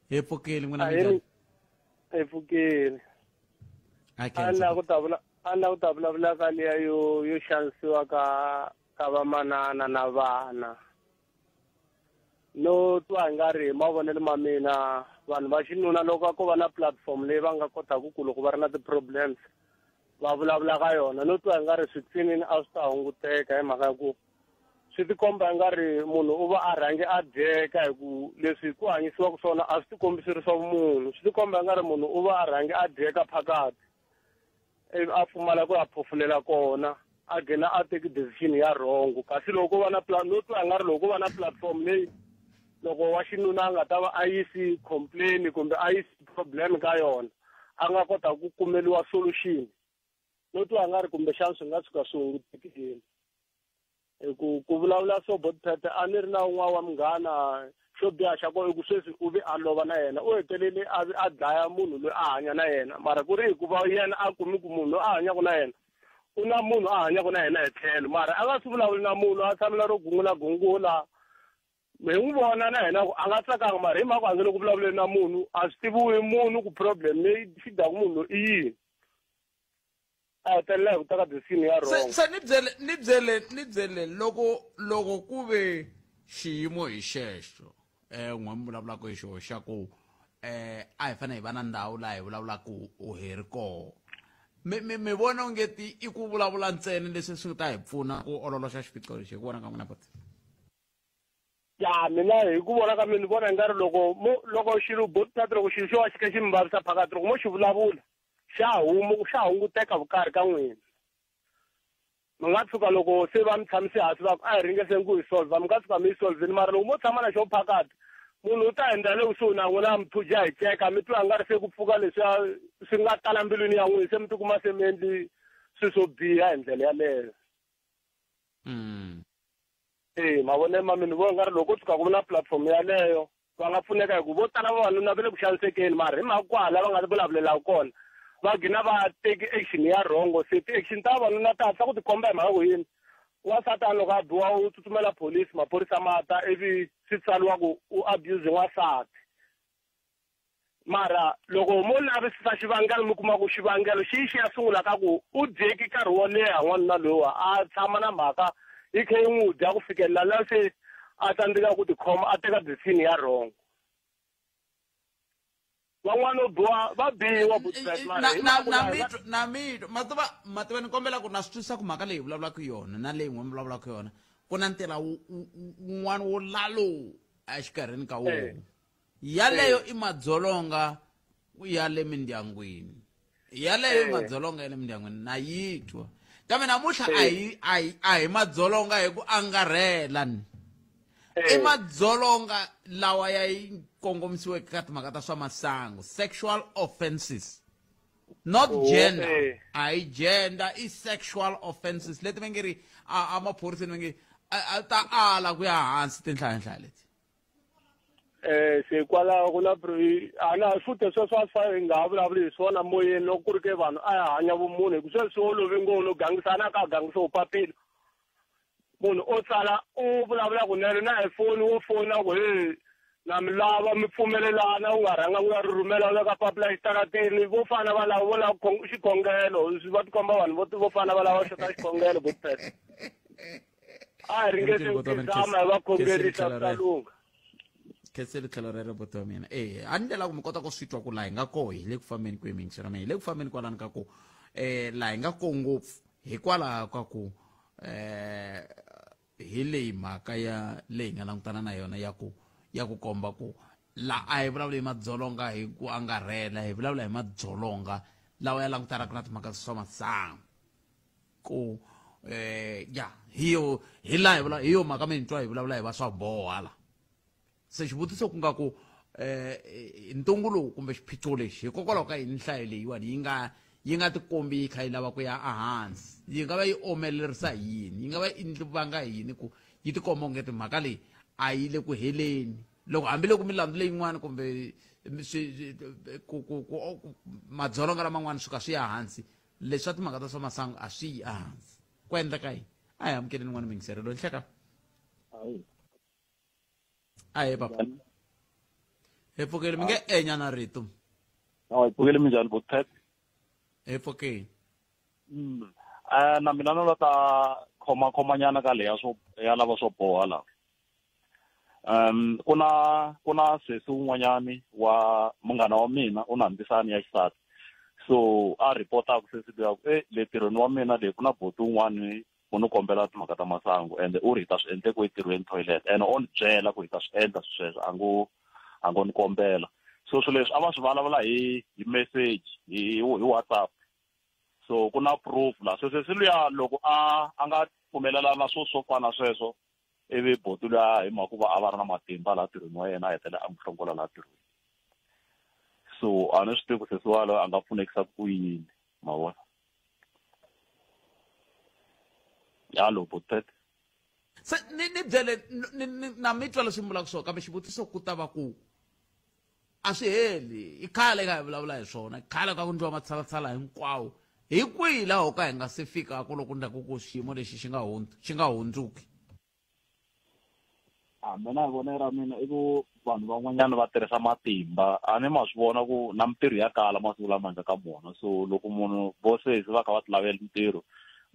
hi pfukeli n'wina minjhani hi pfukeli a ni lava ku ta vulavula ka liya yo xanisiwa ka ka vamanana na vana no twa nga ri mavonelo ma mina vanhu va xinuna loko ko va na platform leyi va nga kotaka ku loko va ri na ti-problems va vulavula ka yona no twa nga ri swipfinini a swi ta hunguteka hi mhaka ya ku swi tikomba nga ri munhu u va a rhange a dyeka hi ku leswi ku hanyisiwaka swona a swi tikombisi swa vumunhu swi tikomba nga ri munhu u va a rhange a dyeka phakati a pfumala ku a phofulela kona a gina a teki decision ya wrong kasi loko va na no twa nga ri loko va na platform leyi loko wa xinuna a nga ta va a yisi complain kumbe a yisi problem ka yona a nga kota ku kumeliwa solution no twa nga ri kumbe xana swi nga tshuka swi hungutekile ku vulavula so botpete a ni ri na un'wana wa munghana xo biha xa kona i ku sweswi u ve a lova na yena u hetelele a dlaya munhu loyi a hanya na yena mara ku ri hikuva yena a kumi ku munhu loyi a hanyaka na yena u na munhu a hanyaka na yena hi tlhelo mara a nga swi vulavuli na munhu a tshamela ro gungula mi n'wi vona na yena a nga tsakanga mara hi mhaka ku handle ku vulavuleni na munhu a swi tiviwi munhu ku problem leyi xi dyaku munhu loyi i yini a hetelela hi ku teka decision ya wrong se ni byele loko ku ve xiyimo hi xexo n'we mi vulavulaka hi xo xa ku a hi fanele hi va na ndhawu laha hi vulavulaka u heri koho mi vona ongeti i ku vulavula ntsena leswi swi ta hi pfuna ku ololoxa xiphiqo lexi hi ku vona ka n'wina boti ya mina hi ku vona ka mina ni vona hi nga ri loko xilo botpete loko xilo xo va xi kha xi mi vavisa phakati loko mo xi vulavula xa hunguteka vukarhi ka n'wina mi nga tshuka loko se va mi tshamise hansi va ku a hi ringeseni ku hi solva mi nga tshuka mi yi solveni mara loko mo tshama na xo phakati munhu u ta endla le kusuhi na n'wina a mi thuja hi ceka mi twa nga ri se ku pfuka leswiya swi nga tala mbilwini ya n'wina se mi tikuma se mi endli swilo swo biha hi ndlela yaleyo mavonelo ma mina ni vona nga ri loko tshuka ku vi na platform yaleyo va nga pfuneka hi ku vo tala vavanuna va le ku xanisekeni mara hi mhaka kwala va nga vulavulelaku kona va gina va teki action ya wrong se ti-action ta vavanuna ta hatla ku tikomba hi mhaka ku yini n'wansatani loko a biwa u tsutsumela polisi maphorisa ma ta ivi swi tsaliwa ku u abuse n'wansati mara loko mo lavisisa xivangelo mi kuma ku xivangelo xi ya sungula ka ku u dyeki nkarhi wo leha n'wanuna loyiwa a tshama na mhaka yi kha yi n'wi dya ku fikelela la se a tsandzeka ku tikhoma a teka decision ya wrong van'wana u biwa va biwa na mito mativa ni kombela ku na swi twisisa ku mhaka leyi vulavulaka yona na leyi n'we mi vulavulaka yona ku na ntirha wun'wana wo lalo exikarhini ka wona yaleyo i madzolonga ya le mindyangwini yaleyo i madzolonga ya le mindyangwini na yi twa kambe namuntlha a hi madzolonga hi ku angarhela ni i madzolonga lawa ya yi kongomisiweke ka timhaka ta swa masangu sexual offenses not gender a hi gender i sexual offenses leti va nge ri a maphoriseni va nge a ta ala ku ya hansi tinhlayanhlaya leti se kwalaho ku na ana futhi sweswo a swi fane hi nga vulavuli hi swona moyeni loko ku ri ke vanhu a hi hanya vumunhu hi ku sweswi swi olovi ngo no gangisana ka gangisa upapila munhu o tsala u vulavula kunene na hi foni wo fona ku na mi lava mi pfumelelana u nga rhanga u ya rhumela u veka papila exitarateni vo fana va lava vo lava xikhongelo swi va tikomba vanhu vo fana va lava xota xikhongelo botpete a hi ringese ku tizama hi va khongerisa talunga khetseli tlhelo rero boto wa mina a ni lela ku mi kota ku swi twa ku laha hi nga koho hi le ku fambeni kwemingisi ra mina hi le ku fambeni kwalani ka ku laha hi nga koho ngopfu hikwalaho ka ku hi leyi mhaka ya leyi nga langutana na yona ya ku komba ku la a hi vulavula hi madzolonga hi ku angarhela hi vulavula hi madzolonga lawa ya langutanaka na timhaka swa masangu ku hi laha hi yo mhaka mi twa hi vulavula hi va swa boha la se xivutiso ku nga ku ntungu lowu kumbe xiphiqo lexi hikokwalaho ka yini nhlayo leyiwani yi nga tikombi yi kha yi lava ku ya ehansi yi nga va yi omelerisa hi yini yi nga va yi vanga hi yini ku yi tikomba ongeti mhaka leyi a yi le ku heleni loko hambiloko milandzu leyin'wana kumbe madzolonga laman'wana swi ka swi ya hansi leswi swa timhaka ta swa masangu a swi yi ehansi ku endleka yini a hi amukeleni n'wana mingiselelo nhleka aye papa hi pfukeli mi nge enyana rito hi pfukeli minjhani botpete hi pfukeli na mina no lota khomanyana ka leya swo ya lava swo boha la kuna sesi un'wanyani wa munghana wa mina u na ndzisani ya xisati so a reporta ku sesi ya ku le tirhweni wa mina le kuna boti un'wani u ni kombela timhaka ta masangu ende u ri ta swi endle ku etirhweni toilet ene o ni byela ku hi ta swi endla sweswo a ngo ni kombela so swilo leswi a va swi vulavula hi message hi WhatsApp so ku na proof la so sesi luya loko a nga pfumelela na swo fana sweswo ivi boti luya hi mhaka ku va a va ri na matimba laha tirhweni wa yena a hetelela a n'wi hlongola laha tirhweni so a ni swi tivi ku sesi waloyo a nga pfunekisa ku yini ma vona yalo botet se ni byele na mi twa leswi mbulaka swona kambe xivutiso ku ta va ku a swi heli i khale ka hi vulavula hi swona i khale ka ku ndliwa matshalatshala hinkwawo hi kwihi laho ka hi nga se fikaka loko ndaku ku xiyimo lexi xi nga hundzuki mina hi vona ra mina i ku vanhu van'wanyana va tirhisa matimba a ni ma swi vona ku na mintirho ya kala masiku lama nga ka mona so loko munhu bosses va kha va ti lavela mintirho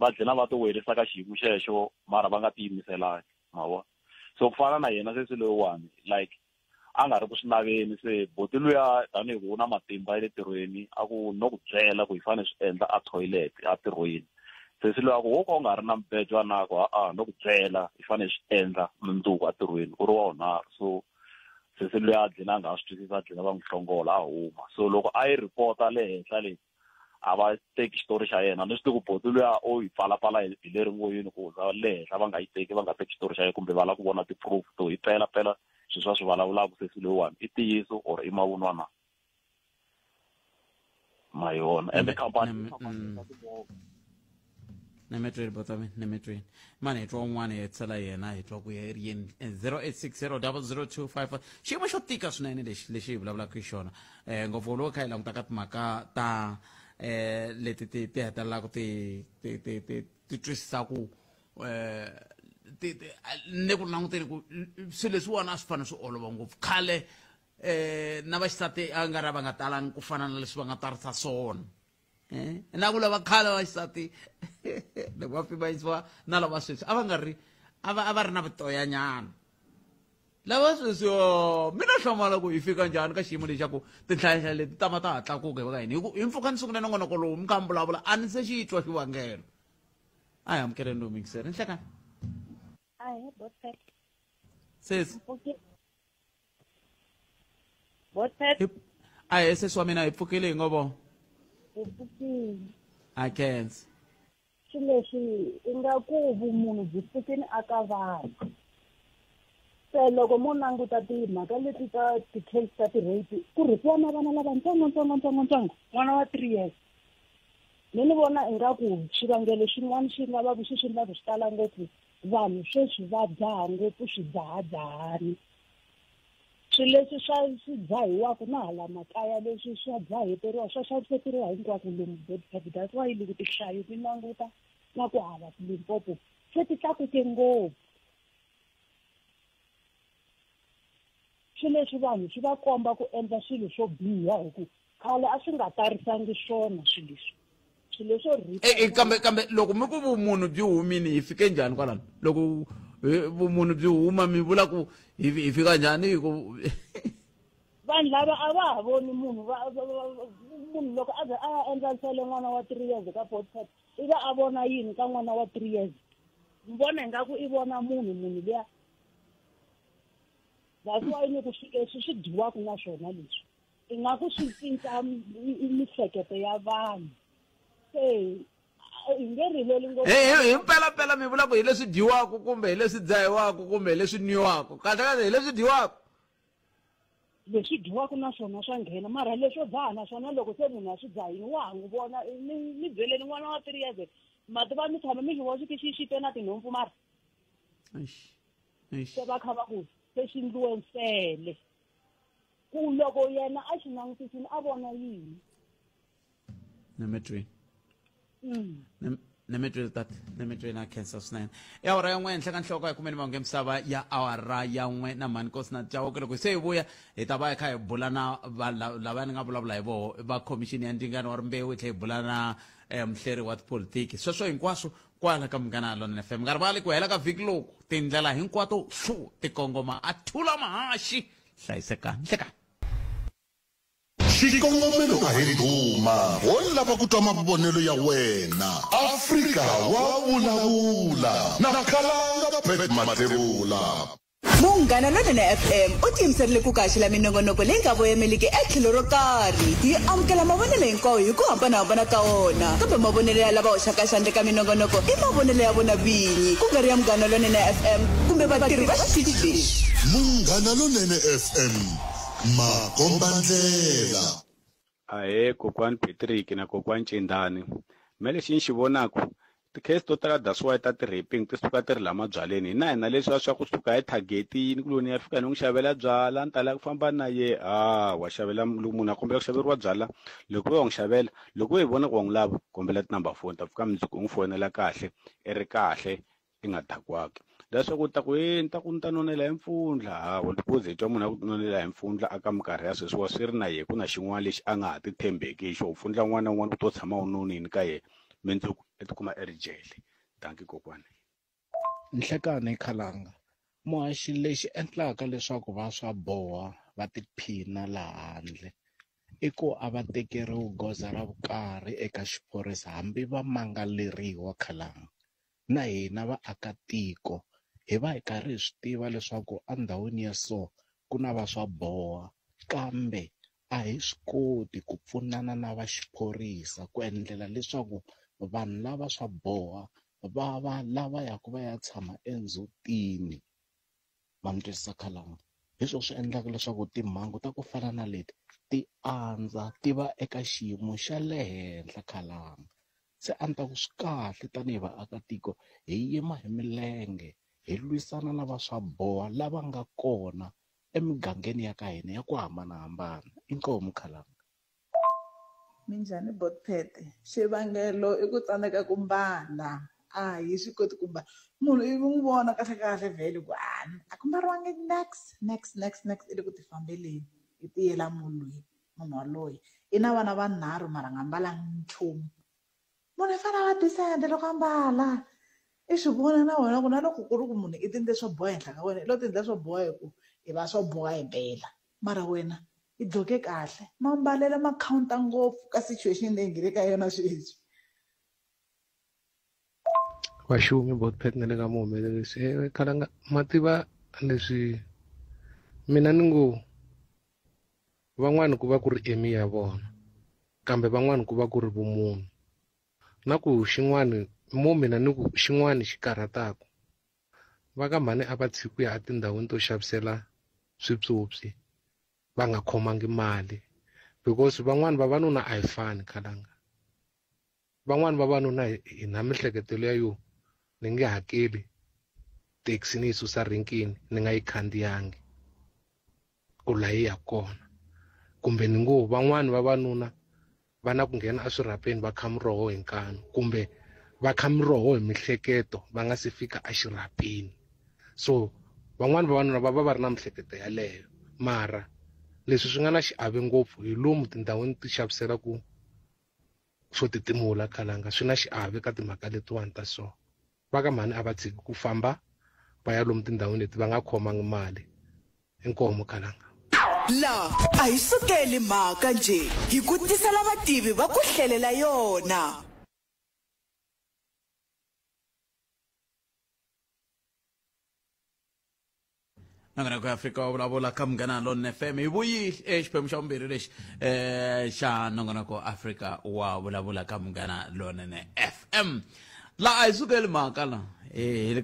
va dlina va ti welerisa ka xiyimo xexo mara va nga tiyimiselangi ma vona so ku fana na yena sesi loyiwani like a nga ri ku swi laveni se boti luya tanihi ku u na matimba ya le tirhweni a ku no ku byela ku hi fanele swi endla a toilet a tirhweni sesi luya ku wo ka u nga ri na mbejo anako no ku byela hi fanele swi endla mundzuku a tirhweni u ri wa unharhu so sesi luya a dlina a nga swi twisisa a dlina va n'wi hlongola a huma so loko a yi report-a le henhla leyi a va teki xitori xa yena ni swi tivi ku boti luya o yi pfalapfala hi le rin'wini ku za le henhla va nga yi teki va nga teki xitori xa yena kumbe va lava ku vona ti-proof to hi pela swilo swa swi vulavulaka sesi loyiwani i ntiyiso or i mavunwa na ma yona ende khampani nemetweni botami nemetweni mani hi twa un'wana hi tsala yena hi twa ku ya ri yini 0860000254 xiyimo xo tika swinene lexi hi vulavulaka hi xona ngopfu loko kha hi languta ka timhaka ta leti ti hetelelaka ti twisisaku ni ku languteni ku swilo leswiwani a swi fanele swi olova ngopfu khale na vaxisati a nga ri va nga talangi ku fana na leswi va nga tarisa swona na ku lava khale vaxisati loko va pimanyisiwa na lava sweswi a va nga ri a va ri na vutoyanyana lava sweswi mina hlamala ku hi fika njhani ka xiyimo lexi xa ku tinhlayahla leti tama ta ha tlakuka hi va ka yini hi mpfuka ni sungule nongonoko lowu mi kha mi vulavula a ni se xi twa xivangelo a hi amukeleni lowu mikiseri ni hlekani sesi a hi sesi wa mina hi pfukile hi ngovo a khensa swilo leswi i nga ku vumunhu byi pfukini aka vanhu se loko mo languta timhaka leti ta ti-case ta ti-rape ku rhipiwa na vana lavatsongo n'wana wa 3 years ni vona ingaku xivangelo xin'wana xi nga va ku xi endlaku swi tala ngopfu vanhu sweswi va dzaha ngopfu swidzahadzahani swilo leswi swi dzahiwaka na hala makaya leswi swa dzaheteriwa swa xaviseteriwa hinkwako lomu bedford that's why loko tihlayo ti languta na ku hala Limpopo se ti tlakuke ngopfu swilo leswi vanhu swi va komba ku endla swilo swo biha hi ku khale a swi nga tarisangi swona swilo leswi kambe loko mi ku vumunhu byi humini hi fike njhani kwalano loko vumunhu byi huma mi vula ku hi fika njhani hi ku vanhu lava a va ha voni munhu loko a endla nsele n'wana wa 3 years ka podcast i va a vona yini ka n'wana wa 3 years mi vona ingaku i vona munhu liya that's why ni ku swi dyiwaka na swona leswi ingaku swi cinca miehleketo ya vanhu se hi nge rileli ngopfu hi mpela mi vula ku hi leswi dyiwaka kumbe hi leswi dzahiwaka kumbe hi leswi nwiwaka kahle hi leswi dyiwaka leswi dyiwaka na swona swa nghena mara leswo dzaha na swona loko se munhu a swi dzahini wa ha n'wi vona ni byeleni n'wana wa 3 years mati va mi tshama mi xi voxa xixite na tinhompfu mara se va kha va ku se xi ndliwe nsele ku loko yena a xi langutisini a vona yini nemetweni nemetwe na cancer swinene i awara ya n'we henhla ka nhloko ya kumeni mahungu ya misava ya awara ya n'we na mhani nkosi na jawo loko se hi vuya hi ta va hi kha hi bula na lava ni nga vulavula hi voho va khomixini ya ndzingano wa rimbewu hi tlhela hi bula na muhleri wa tipolitiki sweswo hinkwaswo kwala ka Munghana Lonene FM nga rivali ku hela ka vhiki loku tindlela hinkwato ti kongoma a thula mahaxi hlayisekani hlekani xikongomelo a hi duma wo lava ku twa mavonelo ya wena Afrika wa vulavula na Khalanga Pet Matebula. Munghana Lonene FM u tiyimiserile ku kaxela minongonoko leyi nga voyameliki etlhelo ro karhi hi amukela mavonelo hinkwawo hi ku hambanahambana ka wona kambe mavonelo ya lava hoxaka xandla ka minongonoko i mavonelo ya vona vinyi ku nga ri ya Munghana Lonene FM kumbe vatirhi va xitichi lexi. Munghana Lonene FM makombandlela. Ahe kokwani Patrick na kokwani Cindani me lexi ni xi vonaka tikhesi to tala that's why ta ti-raping ti suka ti ri lama byaleni na hina leswiya swa ku suka hi targetini ku loni ya fika ni n'wi xavela byala ni tala ku famba na ye wa xavela munhu a kombela ku xaveriwa byala loko u n'wi xavela loko hi vona ku wa n'wi lava kombela tinumber phone ta fika mundzuku u n'wi fonela kahle i ri kahle i nga dakwaki leswaku ta ku ni ta ku ni ta nonela hi mpfundla deposit wa munhu a ku nonela hi mpfundla aka minkarhi ya sweswiwa swi ri na ye ku na xin'wana lexi a nga ha ti tshembeki hi xo u pfundla n'wana na un'wana ku to tshama u nonini ka yena mundzuku i tikuma i ri jele tanki kokwani Nhlekani Khalanga muhaxi lexi endlaka leswaku va swa boha va tiphina laha handle i ku a va tekeriwi goza ra vukarhi eka xiphorisa hambi va mangaleriwa Khalanga na hina vaakatiko hi va hi karhi hi swi tiva leswaku endhawini ya so ku na va swa boha kambe a hi swi koti ku pfunana na va xiphorisa ku endlela leswaku vanhu lava swa boha va lava ya ku va ya tshama endzhutini ma mi twisisa Khalanga hi swona swi endlaka leswaku timhangu ta ku fana na leti ti andza ti va eka xiyimo xa le henhla Khalanga se a ni ta ku swi kahle tanihi vaakatiko hi yima hi milenge hi lwisana na va swa boha lava nga kona emigangeni ya ka hina ya ku hambanahambana inkomu Khalanga. Minjhani Botpete xivangelo i ku tsandzeka ku mbala a hi swi koti ku mbala munhu i n'wi vona kahle kahle vhele ku a ku mbariwangi next i le ku ti fambeleni i tiyela munhu waloye i na vana vanharhu mara nga mbalangi nchumu munhu i fanele a decide loko a mbala i swi vona na wena ku na loko ku ri ku munhu i tindle swo boha henhla ka wena i lo tindle swo boha hi ku i va swo boha hi mpela mara wena i dloke kahle mambalele ma counta ngopfu ka situation leyi ngile ka yona sweswi Vaxumi Botpete na le ka muhumelerisi Khalanga mativa leswi mina ni ngo van'wani ku va ku ri emi ya vona kambe van'wani ku va ku ri vumunhu na ku xin'wani mina ni ku xin'wani xi karhataku va ka mhani a va tshikuya etindhawini to xavisela swipyopyi va nga khomangi mali because van'wani vavanuna a hi fani Khalanga van'wani vavanuna hi na mihleketelo ya yo ni nge hakeli taxi ni yi susa rinkini ni nga yi khandziyangi ku la yi ya kona kumbe ni ngo van'wani vavanuna va na ku nghena eswirhapeni va kha miroho hi nkanu kumbe va kha miroho hi mihleketo va nga se fika exirhapeni so van'wani vavanuna va va ri na mihleketo yaleyo mara leswi swi nga na xiave ngopfu hi lomu tindhawini ti xaviselaku swo titimula Khalanga swi na xiave ka timhaka letiwani ta so va ka mhani a va tshiki ku famba va ya lomu tindhawini leti va nga khomangi mali inkomo Khalanga. La a hi sukeli mhaka nje hi ku tisela vativi va ku hlelela yona. Nangana ku Afrika wa vulavula ka Munghana Lonene FM hi vuyile exiphemu xa vumbirhi lexi xa nangana ku Afrika wa vulavula ka Munghana Lonene FM la a hi sukeli mhaka la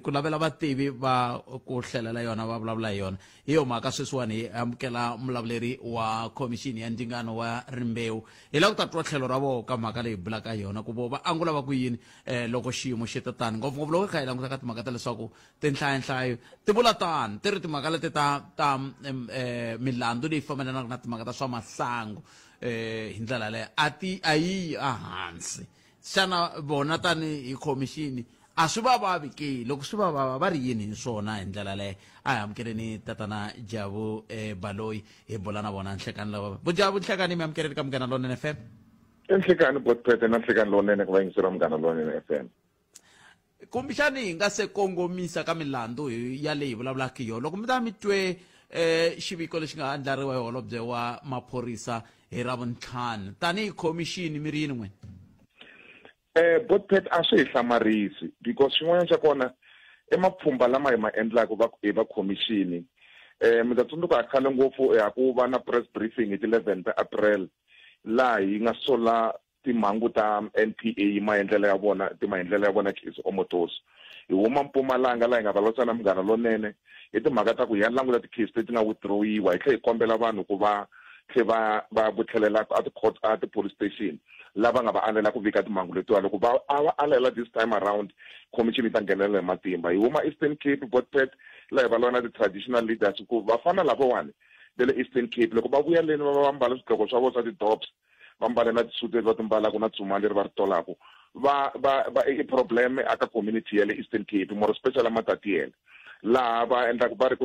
ku lavela vativi va ku hlelela yona va vulavula hi yona hi yo mhaka sweswiwani hi amukela mulavuleri wa khomixini ya ndzingano wa rimbewu hi lava ku ta twa tlhelo ra vona ka mhaka leyi hi bulaka hi yona ku vo va angula va ku yini loko xiyimo xi ta tani ngopfungopfu loko hi kha hi languta ka timhaka ta leswaku tinhlayanhlayo ti vula tani ti ri timhaka leti ta milandzu leyi fambelanaka na timhaka ta swa masangu hi ndlela leyo a yi ehansi xana vona tani hi khomixini a swi va vavi ke loko swi va vava va ri yini hi swona hi ndlela leyo a hi amukeleni tatana Jabu Baloyi hi bula na vona nhlekani lava Jabu nhlekani mi amukeleni ka Munghana Lonene FM nhlekani Botphethe na nhlekani Lonene ku vayingisela Munghana Lonene FM kumbexani hi nga se kongomisa ka milandzu ya leyi vulavulaka yona loko mi ta mi twe xiviko lexi nga andlariwa hi holobye wa maphorisa hi Ravuntlhanu tanihi khomixini mi ri yini n'wini Botphethe a swi hi hlamarisi because xin'wana xa kona emapfhumba lama hi ma endlaka hi va khomixini mi ta tsundzuka khale ngopfu ku va na press briefing hi ti 11 ta April laha hi nga sola timhangu ta NPA maendlelo ya vona case Omotos hi huma Mpumalanga laha hi nga valavisana Munghana Lonene hi timhaka ta ku hi ya languta ti-case leti nga withdrawiwa hi tlhe hi kombela vanhu ku va va vutlhelela at the police station lava nga va alela ku vika timhangu letiwa loko va alela this time around commission yi ta nghenelela hi matimba hi huma Eastern Cape Botphethe laha hi valwa na ti-traditional leaders ku vafana lavawani ve le Eastern Cape loko va vuya leni va mbala swidloko swa vona swa ti-dobs va mbale na tisuti leti va timbalaka na tsuma leri va ri tolaka va i problem aka community ya le Eastern Cape more special amatatiyela laha va endlaka va ri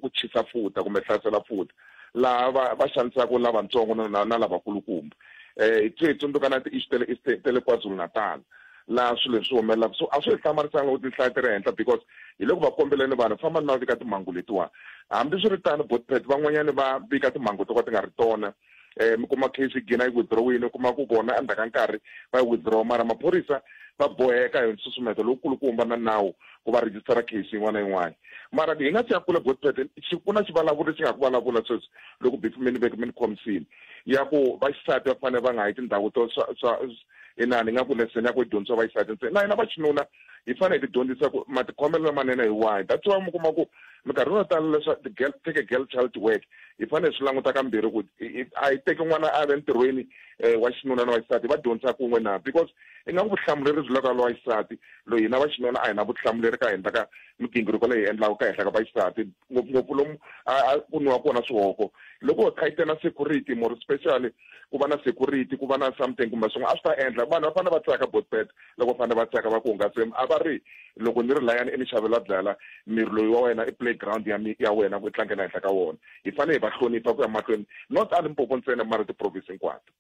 ku chisa futa kumbe hlasela futa laha va xanisaka lavatsongo na lavakulukumba hi tsundzuka na ti-issue tele KwaZulu-Natal laha swilo leswi humelelaka so a swi hi hlamarisanga ku tinhlayo ti ri henhla because hi loko va kombeleni vanhu famba na vika timhangu letiwa hambi swi ri tano Botphethe van'wanyani va vika timhangu to ka ti nga ri tona mi kuma case yi gina yi withdrawini u kuma ku vona endzhaku ka nkarhi va yi withdraw mara maphorisa va boheka hi nsusumeto lowukulukumba na nawu ku va rejistara case yin'wana na yin'wana mara hi nga si ya kula Botphethe ku na xivulavuri lexi nga ku vulavula sweswi loko mi ni khomisini ya ku vaxisati va fanele va nga yi tindhawu to inani nga ku leseni ya ku hi dyondzisa vaxisati ntsena na hina va xinuna hi fanele hi ti dyondzisa ku matikhomelo lamanene hi wahi that's why mi kuma ku minkarhi yo tala leswi take a girl child to work hi fanele swi languta kambirhi ku a hi teki n'wana a ve ntirhweni wa xinuna na vaxisati va dyondzisa kun'we na because i nga ku vutihlamuleri byi laka wa xisati loyi hina va xinuna a hi na vutihlamuleri ka hindla ka migingiriko leyi hi endlaka ka henhla ka vaxisati ngopfungopfu lomu ku nwiwa kona swihoko loko hi kayite na security more especially ku va na security ku va na something kumbe swin'wana a swi ta endla vanhu va fanele va tsaka Botphethe loko va fanele va tsaka va ku hungaseni a va ri loko ni ri layani ni xavela byala miri loyi wa wena i playground ya wena ku tlangela henhla ka wona hi fanele hi va hlonipha ku ya mahlweni not a Limpopo ntsena mara ti-province hinkwato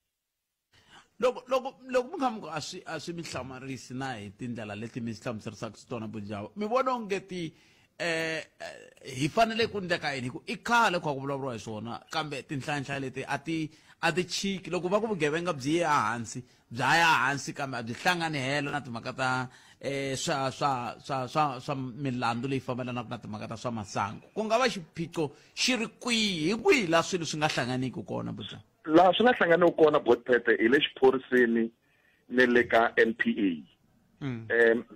loko mi kha a swi mi hlamarisi na hi tindlela leti mi hlamuserisaka tona Jabu mi vona ongeti hi fanele ku ndleka yini hi i khale ku vulavuriwa hi swona kambe tinhlanhla leti a ti chiki loko va ku vugevenga byi ya hansi kambe a byi hlangani helo na timhaka ta swa milandzu leyi fambelanaka na timhaka ta swa masangu ku nga va xiphiqo xi ri kwihi laha swilo swi nga hlanganiki kona Jabu laha swi nga hlanganiki kona Botphethe hi le xiphoriseni ne le ka NPA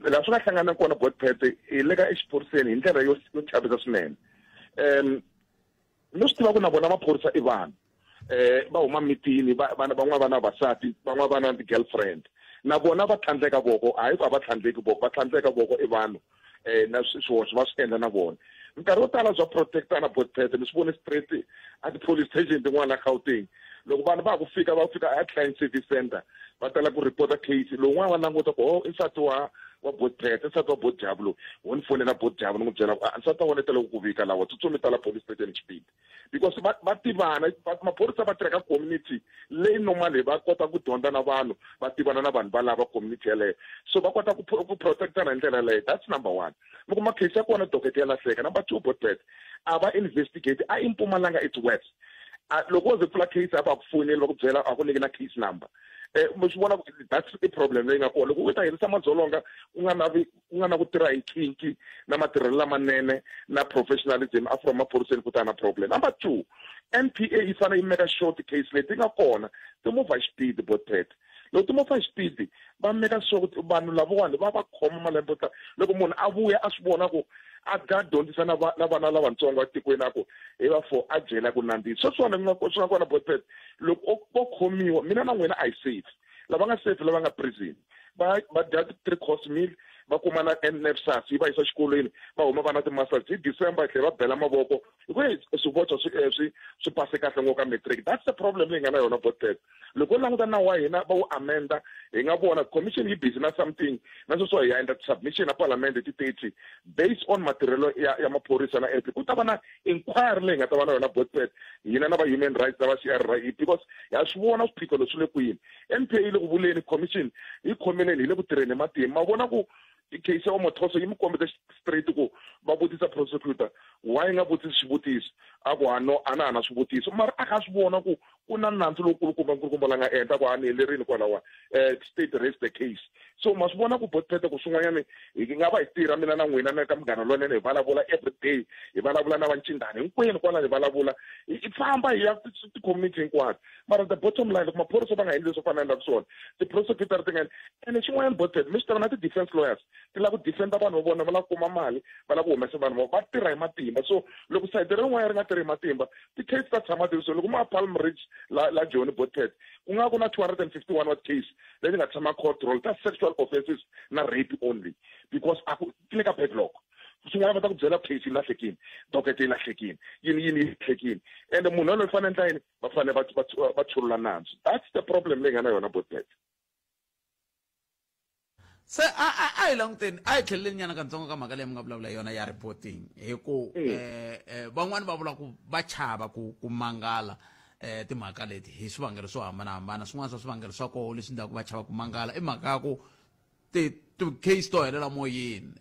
laha swi nga hlanganiki kona Botphethe hi le ka exiphoriseni hi ndlela yo chavisa swinene no swi tiva ku na vona maphorisa i vanhu va huma mitini van'wana va na vasati van'wana va na ti-girlfriend na vona va tlhandleka voko hayi ku a va tlhandleki voko va tlhandleka voko i vanhu na swihoxo va swi endla na vona minkarhi yo tala bya protecta na Botphethe mi swi vone straight a ti-police station tin'wana na Gauteng loko vanhu va fika a client service center va tala ku reporta case lowun'wana va languta ku nsati wa Botphethe nsati wa Jabu lowu wo ni fonela Jabu ni n'wi byela nsati wa wena i tele ku vika lawa tsutsumi tala police station xipidi because va tivana maphorisa va tirha ka community leyi normally va kota ku dyondza na vanhu va tivana na vanhu valava community yaleyo so va kota ku protectana hi ndlela leyo that's number one mi kuma case ya kona docket ya lahleka number two Botphethe a va investigate a Mpumalanga it's west loko wo ze pfula case a va ku foneli va ku byela a ku nyiki na case number mi swi vona that's the problem leyi nga kona loko u ta hirisa madzolonga ku nga na ku tirha hi nkhinkhi na matirhelo lamanene na professionalism a from maphoriseni ku ta na problem number two NPA yi fanele yi meka sure case leti nga kona ti move hi xipidi Botphethe loko ti move hi xipidi va meka sure vanhu lavawani va khoma malembe loko munhu a vuya a swi vona ku a ga dyondzisa na vana lavatsongo atikweni ako hi va for a jela ku nandzisa swona swi nga kona Botphethe loko vo khomiwa mina na n'wina a hi safe lava nga safe lava nga prison va dya 3 course meal va kuma na NSFAS yi va yisa xikolweni va huma va na ti-masters hi December tlhela va bela mavoko swivotso swi pase kahle ngopfu ka matric. That's the problem leyi nga na yona Botpet. Loko languta na wa hina va wu amenda hi nga vona commission yi busy na something na sweswo hi ya endla submission na parliament ti 30 based on material ya maphorisa na AP ku ta va na inquiry leyi nga ta va na yona Botpet hina na va human rights na va CRI because ya swi vona swiphiqo leswi le kwini. NPA yi le ku vuleni commission yi khomeleni hi le ku tirheni matimba ma vona ku case ya Mothoso yi mi kombeta straight ku va vutisa prosecutor why nga vutisi xivutiso a ku ana na swivutiso mara a ka swi vona ku ku na nandzu lokulukumba la nga endla ku anelerini kwalawa state raised the case. So ma swi vona ku Botpet ku swin'wanyana hi nga va hi tirha mina na n'wina na ka Munghana Lonene hi vulavula everyday hi vulavula na vancindani hinkwenu kwala hi vulavula hi famba hi ya ti-community hinkwato mara the bottom line loko maphorisa va nga endli leswo fana endla swona ti-prosecutor tingani ene xin'wanyana Botpet mi swi tiva na ti-defense lawyers ti lava ku defenda vanhu va vona va lava ku kuma mali va lava ku humesa vanhu va tirha hi matimba. So loko sayiti rin'wana ri nga tirhi hi matimba ti-case ta tshama ti so loko ma Palm Ridge la John Botpet ku nga ku na 251 wa case leti nga tshama court roll ta sexual offenses na rape only because ti le ka backlog swin'wana va ta ku byela case yi lahlekile docket yi lahlekile yini yi lahlekile and munhu loyi fanele endla yini va fanele va chulula nandzu. That's the problem leyi nga na yona Botpet. Se a hi languteni a hi tlheleleni nyana katsongo ka mhaka leyi mi nga vulavula yona ya reporting hi ku van'wani va vula ku va chava ku mangala timhaka leti hi swivangelo swo hambanahambana. Swin'wana swa swivangelo swa koho leswi endlaku va chava ku mangala i mhaka ya ku ti-case to helela moyeni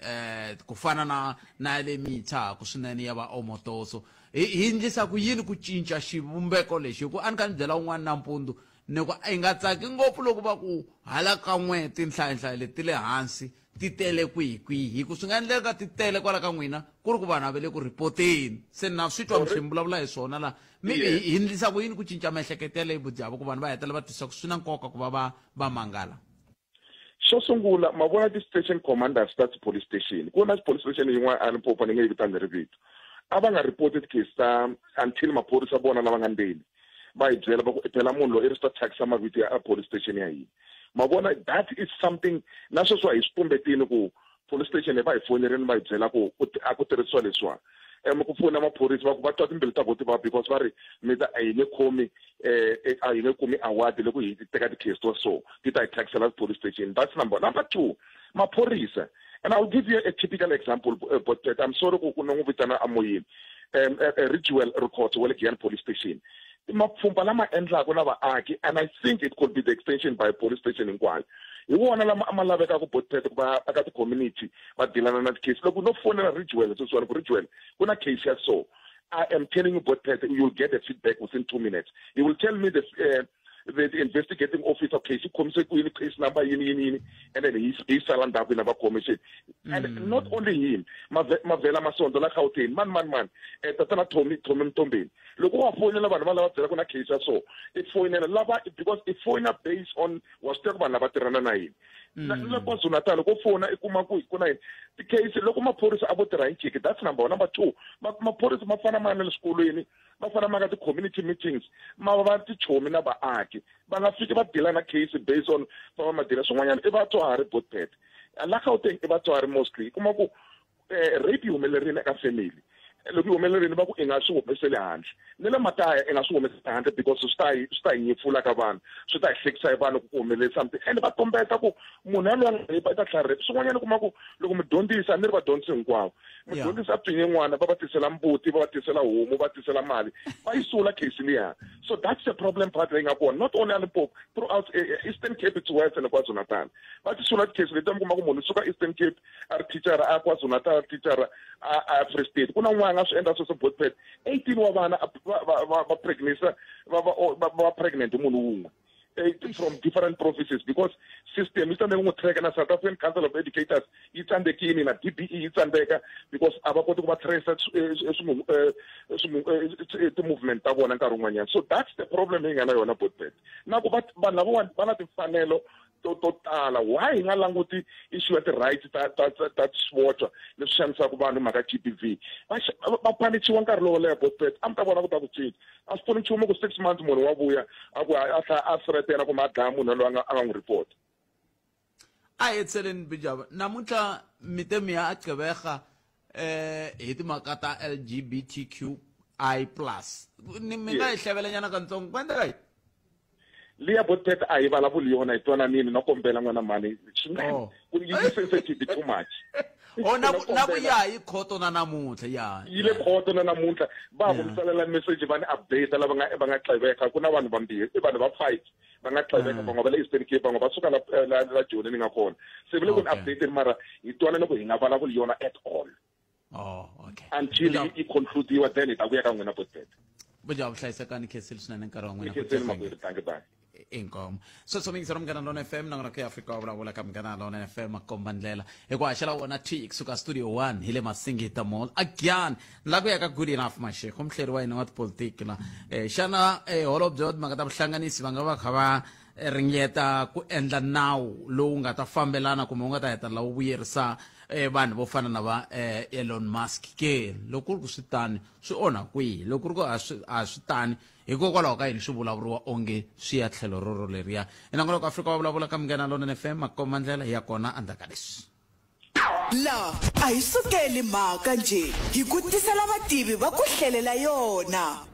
ku fana na le mitshaka swinene ya va Mothoso hi endlisa ku yini ku cinca xivumbeko lexi hi ku a ni ka ni byela wun'wana nampundzu ni ku i nga tsaki ngopfu loko va ku hala kan'we tinhlayohlayo leti le hansi ti tele kwihi hi ku swi nga endleka ti tele kwala ka n'wina ku ri ku vanhu va le ku ripoteni se na swi twa mi vulavula hi swona laha hi endlisa ku yini ku cinca miehleketo ya leyi budyava ku vanhu va hetela va twisisa ku swi na nkoka ku va mangala. Xo sungula ma vona ti-station commanders ta police station ku na police station yin'wana a Limpopo ni nge yi vitani rivito a va nga report ti-case ta until maphorisa vona lava nga ndeni va hi byela va ku phela munhu loyi i ri swi ta thyakisa mavito ya police station ya hina ma vona that is something na sweswo hi swi tumbetini ku police station va hi fonerini va hi byela ku a ku tirhisiwa leswiwa ku pfuna maphorisa va ku va twa timbilu ta voti va because va ri mita a hi nge kumi award loko hi teka ti-case to so ti ta hi thyakisela police station. That's number 2 maphorisa. And I'll give you a typical example but I'm sorry ku n'wi vitana a moyeni Ridgewell Records wa le Giyani police station mapfhumba lama endlaka na vaaki and I think it could be the extension by police station hinkwayo hi wona lama ma laveka ku Botpet ku va aka ti-community va dilana na ti-case loko no fonela Ridgewell sweswiwani ku Ridgewell ku na case ya so I am telling you Botpet you'll get a feedback within 2 minutes. He will tell me the investigating officer case komise ku yini case number yini and then he sala ndhawu na va commission and not only him Mavela Masondo la Gauteng man tatana Tommy Mtombeni loko wa fonela vanhu va lava byela ku na case ya so it fonela lava because it fonela based on was teka vanhu lava tirhana na yini na KwaZulu-Natal ko fona i kuma ku na yini ti-case loko maphorisa a vo tirha hi nkiki that's number 1. Number 2 maphorisa ma fana ma na le swikolweni va fana ma ka ti-community meetings ma va tichomi na vaaki va nga fiki va dila na case based on va va madila swin'wanyana i vatswari Botpet la Gauteng i vatswari mostly kuma ku rape yi humelerile eka family loko yi humelerile va ku i nga swi humeseli handle ni le makaya i nga swi humeseli handle because swi ta hi nyipfula ka vanhu swi ta hi hlekisa hi vanhu ku humelele something and va tombeta ku munhu yaloye a ta tlhela rape swin'wanyana kuma ku loko mi dyondzisa ni ri vadyondzisi hinkwavo mi dyondzisa pfinye n'wana va va tisela mbuti va va tisela homu va tisela mali va yi sula case liya. So that's the problem part leyi nga kona not only Limpopo throughout Eastern Cape to West and KwaZulu-Natal va tisula case leti mi kuma ku munhu suka Eastern Cape a ri teachera a KwaZulu-Natal a teachera a Free State kuna n'wana a swi endla sweswo Botpet 18 wa vana va pregnant munhu wun'we from different provinces because system yi tsandzeka n'wi track na South African Council of Educators yi tsandzekini na DBE yi tsandzeka because a va koti ku va trace ti-movement ta vona nkarhi wun'wanyana. So that's the problem leyi nga na yona Botpet na ku vanhu lavawani va na timfanelo to tala why hi nga languti issue ya ti-rights ta swotshwa leswi xanisaka vanhu mhaka GBV va panichiwa nkarhi lowo leha Botpet a mi ta vona ku ta ku cinca a swi pfuni nchumu ku 6 months munhu wa vuya a threatena kumbe a dlaya munhu loyi a nga n'wi report. etseleni bijaba namuntlha mitemiya agqibeka hi timhaka ta LGBTQI+. Mi nga yi hlevelenyana katsongo ku endleka yini? liya boteta a yi vulavuli yona hi twananini no kombela n'wana mali swinene ku yi sensitive too much. Na ku ya hi khoto na namuntlha ya yi le khoto na namuntlha va vumisalela message va ni update lava nga qhiveka ku na vanhu vambirhi i vanhu va 5 va nga qhiveka van'we va le Eastern Cape van'we va suka la Joni ni nga kona se vile ku ni update mara hi twanana ku hi nga vulavuli yona at all. Okay. Until i conclude then hi ta vuya ka n'wina boteta. Bujaba hlayisekani khesile swinene nkarhi wa n'wina khesile makwerhu thank inkomo so mingisa Mngana Lona FM na ngona ke Africa vulavula ka Mngana Lona FM akomba ndlela hi ku haxela wona T kusuka studio 1 hi le Masingita Mall again la ku ya ka good enough mashekho umhleri wa hina wa politiki la xana holobye wa timhaka ta vuhlanganisi va nga va kha va ringeta ku endla nawu lowu nga ta fambelana kumbe wu nga ta hetelela wu vuyerisa vanhu vo fana na va Elon Musk ke loko ku swi tani swi onha kwihi loko ku a swi tani hikokwalaho ka yini swi vulavuriwa onge swi ya tlhelo roro leriya ina ngoloko Afrika wa vulavula ka Mngana Lona FM makoma ndlela ya kona andaka leswi la a hi sukeli mhaka nje hi ku tisela vativi va ku hlelela yona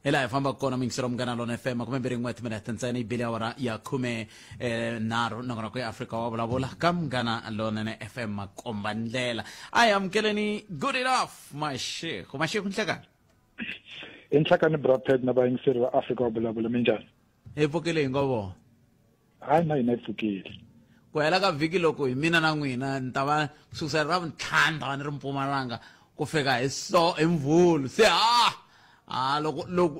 ela hi famba kona mingisero Mngana Lona FM kumbe birin'we timinete ntsena ibili awara ya 10 naro nangona ku Afrika wa vulavula ka Mngana Lona FM makomba ndlela ai amkeleni good enough mashekho nhlekani enhlakani brother na bayingiseri va Afrika wa vulavula minjani epfukile hi ngovo hayi na hina ipfukile ku hela ka vhiki loko hi mina na n'wina ni ta va sukusela ra vutlhanu ni ri Mpumalanga ku fika hi so emvulu se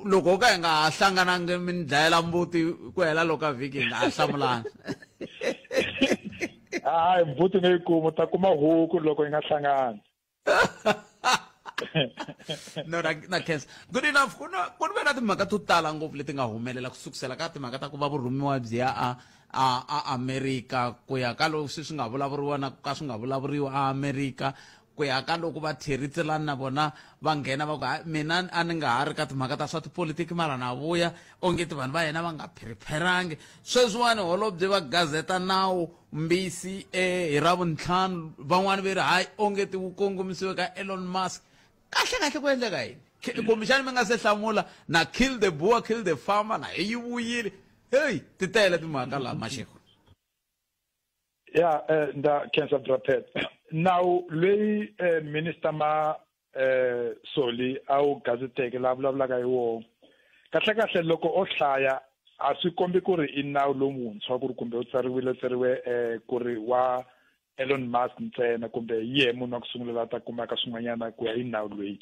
loko ka hi nga ha hlanganangi mi ni dlayela mbuti ku hela loko ka vhiki hi nga ha hlamulanga hayi mbuti nge kuma ta kuma huku loko hi nga hlangani no na Khensa good enough ku ve na timhaka to tala ngopfu leti nga humelela kusukusela ka timhaka ta ku va vurhumiwa bya a Amerika ku ya ka loko swi nga vulavuriwa na ka swi nga vulavuriwa a Amerika ku ya ka loko va theritselani na vona va nghena va ku mina a ni nga ha ri ka timhaka ta swa tipolitiki mara na vuya ongeti vanhu va hina va nga phiriphirangi sweswiwani holobye va gazeta nawu mbisi hi ra vuntlhanu van'wani ve ri hayi ongeti wu kongomisiwe ka Elon Musk kahle ku endleka yini kumbexani mi nga se hlamula na kill the boer kill the farmer na hi yi vuyile hey ti tele timhaka laha masheko ya nda Khensa brother now leyi minister ma Soli au gazeteke la vulavulaka hi wona kahle loko o hlaya a swi kombi ku ri i nawu lomuntshwa ku ri kumbe u tsariwe ku ri wa Elon Musk ntsena kumbe ye munhu wa ku sungula ta kumaka swin'wanyana ku ya hi nawu loyi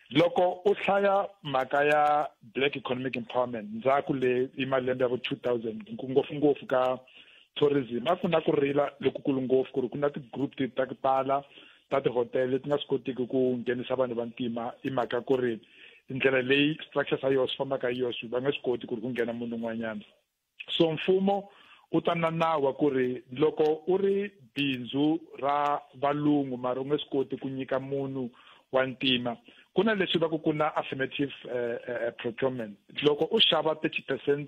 loko u hlaya mhaka ya black economic empowerment ndzhaku le i malembe ya vo 2000 ngopfungopfu ka tourism a ku na ku rila lokukulu ngopfu ku ri ku na ti-group ta ku tala ta tihotel leti nga swi kotiki ku nghenisa vanhu va ntima i mhaka ku ri ndlela leyi structure sa yona swi fambaka hi yona va nga swi koti ku ri ku nghena munhu un'wanyana so mfumo u ta na nawu wa ku ri loko u ri bindzu ra valungu mara u nge swi koti ku nyika munhu wa ntima ku na leswi va ku na affirmative procurement loko u xava 30%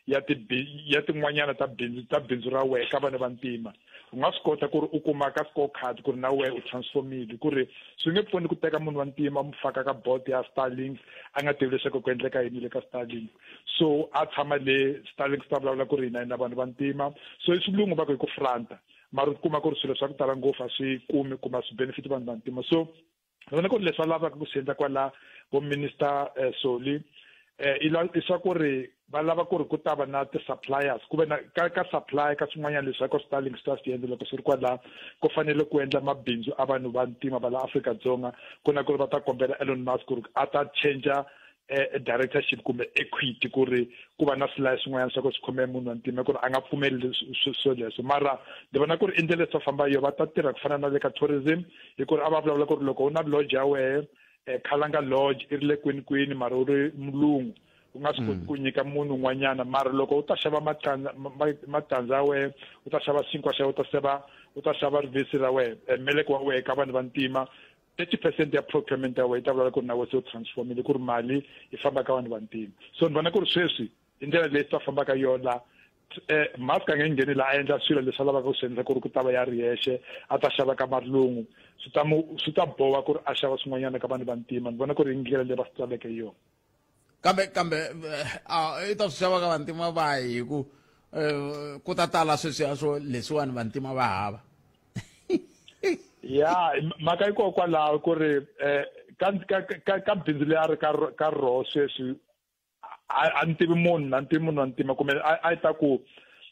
ya tin'wanyana ta bindzu ra wena ka vanhu va ntima u nga swi kota ku ri u kuma ka scorecard ku ri na wena u transformile ku ri swi nge pfuni ku teka munhu wa ntima mu faka ka board ya Starlink a nga tivi leswaku ku endleka yini le ka Starlink so a tshama le Starlink swi ta vulavula ku ri hina na vanhu va ntima so i swilungu va ku hi ku franta mara u kuma ku ri swilo swa ku tala ngopfu a swi kuma swi benefit vanhu va ntima so ni vona ku ri leswi va lavaka ku swi endla kwala vo minister Soli i swa ku ri va lava ku ri ku ta va na ti-suppliers ku ve na ka supply ka swin'wanyana leswi va ka Starlink swi ta swi endla loko swi ri kwala ku fanele ku endla mabindzu a vanhu va ntima va la Afrika-Dzonga ku na ku ri va ta kombela Elon Musk ku ri a ta change directorship kumbe equity ku ri ku va na swilayi swin'wanyana swa ku swi khome munhu wa ntima ku ri a nga pfumeli swoleswo mara ni vona ku ri i ndlela leyi swi famba yo va ta tirha ku fana na le ka tourism hi ku ri a va vulavula ku ri loko u na lodge ya wehe Khalanga lodge i ri le kwinikwini mara u ri mulungu u nga swi koti ku nyika munhu un'wanyana mara loko u ta xava matandza ya wehe u ta xava sinkwa xa wehe u ta xava rivisi ra wehe meleke wa wehe ka vanhu va ntima 30% ya procurement ya wehe i ta vulavula ku ri na wehe se u transformile ku ri mali yi famba ka vanhu va ntima so ni vona ku ri sweswi i ndlela leyi swi ta fambaka yona maska ngengeni la endla swilo leswi lavaka ku swi endla ku ri ku ta va ya ri yexe a ta xava ka malungu swi ta boha ku ri a xava swin'wanyana ka vanhu vantima ni vona ku ri ndlela leyi va swi tsaleke hi yona kambe i ta swi xava ka vantima va hi ku ta tala sweswiya swo leswiwani vantima va hava ya mhaka yi kokwalaho ku ri ka bindzu leyi a ri ka roho sweswi a ni tivi munhu wa ntima kumbe a yi ta ku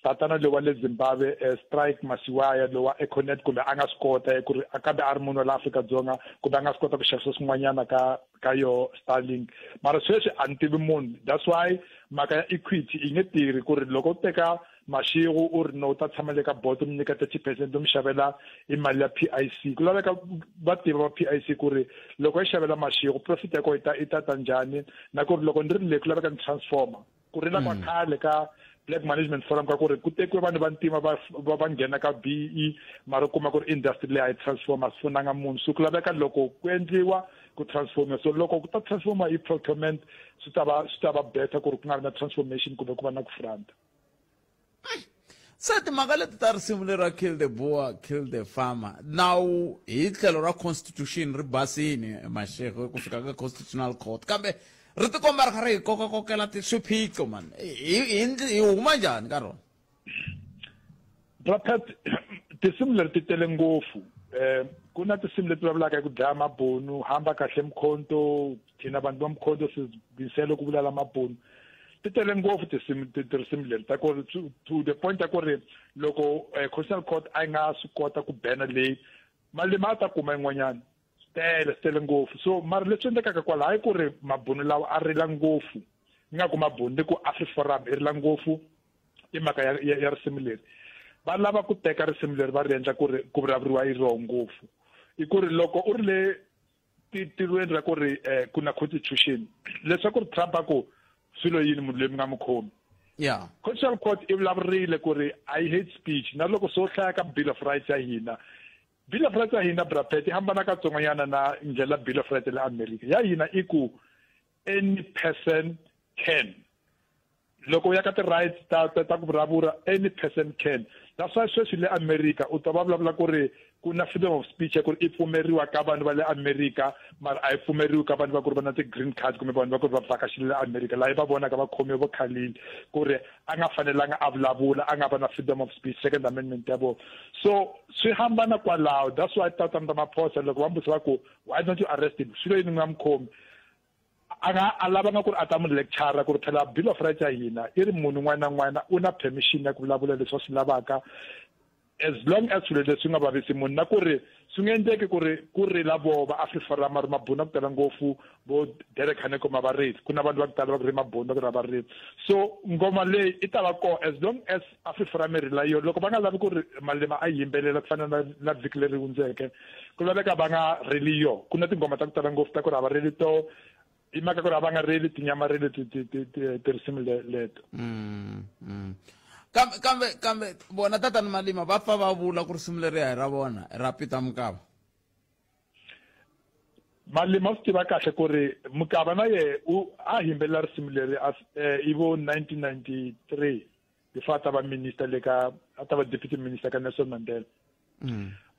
tatana lowa le Zimbabwe Strike Masiwaya lowa Econet kumbe a nga swi kota ku ri kambe a ri munhu wa la Afrika-Dzonga kumbe a nga swi kota ku xavisa swin'wanyana ka yo Starlink mara sweswi a ni tivi munhu that's why mhaka ya equity yi nge tirhi ku ri loko u teka Mashego u ri no ta tshama le ka board u mi nyika 30% u mi xavela i mali ya PIC ku laveka va tiva va PIC ku ri loko yi xavela Mashego profit ya ko yi ta njhani na ku ri loko ni ri le ku laveka ni transformer ku ri la kwa khale ka Black Management Forum ka ku ri ku tekiwe vanhu vantima va nghena ka BE mara kuma ku ri industry leyi a yi transformer sifunanga munhu so ku laveka loko ku endliwa ku transformer so loko ku ta transformer i procurement swi ta va better ku ri ku nga vi na transformation kumbe ku va na ku front se timhaka leti ta risimu lera kill the boer kill the farmer now hi tlhelo ra constitution ri basini Mashego ku fika ka constitutional court kambe ri tikomba ri kha ri hi kokela swiphiqo man hi huma njhani ka rona Rapet tinsimu leri ti tele ngopfu ku na tinsimu leti vulavulaka hi ku dlaya mabunu hamba kahle mkhonto thina vanhu va mkhonto sibisele ku vulala mabunu ti tele ngopfu tinsimu leri ta ku ri to the point ya ku ri loko constitutional court a yi nga swi kota ku bena leyi mali ma ta kuma yin'wanyana tele ngopfu so mara leswi endlekaka kwalaho hi ku ri mabunu lawa a rila ngopfu nga ku mabunu ku AfriForum i rila ngopfu i mhaka ya risimu leri va lava ku teka risimu leri va ri endla ku ri ku vulavuriwa hi roho ngopfu i ku ri loko u ri le tirhweni ra ku ri ku na constitution leswaku ri Trump a ku swilo yini munhu loyi mi nga mukhomi constitutional court i vulavurile ku ri I hate speech na loko so hlaya ka Bill of Rights ya hina Bill of Rights ya hina brapet hambana ka tsongonyana na ndlela Bill of Rights le America ya hina i ku any person can loko ya ka ti rights ta ku vulavula any person can that's why sweswi le America u ta vulavula ku ri ku na freedom of speech ku ri i pfumeriwa ka vanhu va le America mara a yi pfumeriwi ka vanhu va ku ri va na ti-green card kumbe vanhu va ku ri va vhakaxile le America laha va vonaka va khomiwe vo khalile ku ri a nga fanelanga a vulavula a nga va na freedom of speech second amendment ya vona so swi hambana kwalaho that's why tatana maphosa loko va mbutisa va ku why don't you arrest him swilo yini nga mukhomi a lavanga ku ri a ta mu lecture ku ri phela Bill of Rights ya hina i ri munhu un'wana na un'wana u na permission ya ku vulavula leswi va swi lavaka as long as swilo leswi nga vavisi munhu na ku ri swi nga endleki ku ri lavo va AfriForum ri mabunu ku tala ngopfu vo Derek Haneko mavariti ku na vanhu va ku tala va ku ri mabunu ku ri variti so ngoma leyi i ta va ko as long as AfriForum ri la yo loko va nga lavi ku ri malema a yimbelela ku fana na vhiki leri hundzeke ku laveka va nga reli yo ku na tingoma ta ku tala ngopfu ta ku ri hava reli to i mhaka ku ri hava nga reli tinyama reli tirisimu leto kambe bona tatani Malema va pfa va vula ku risimu leriya hi ra vona ra Peter Mokaba Malema swi tiva kahle ku ri Mokaba na ye a yimbelela risimu leri i vo 1993 before a ta va minister a ta va deputy minister ka Nelson Mandela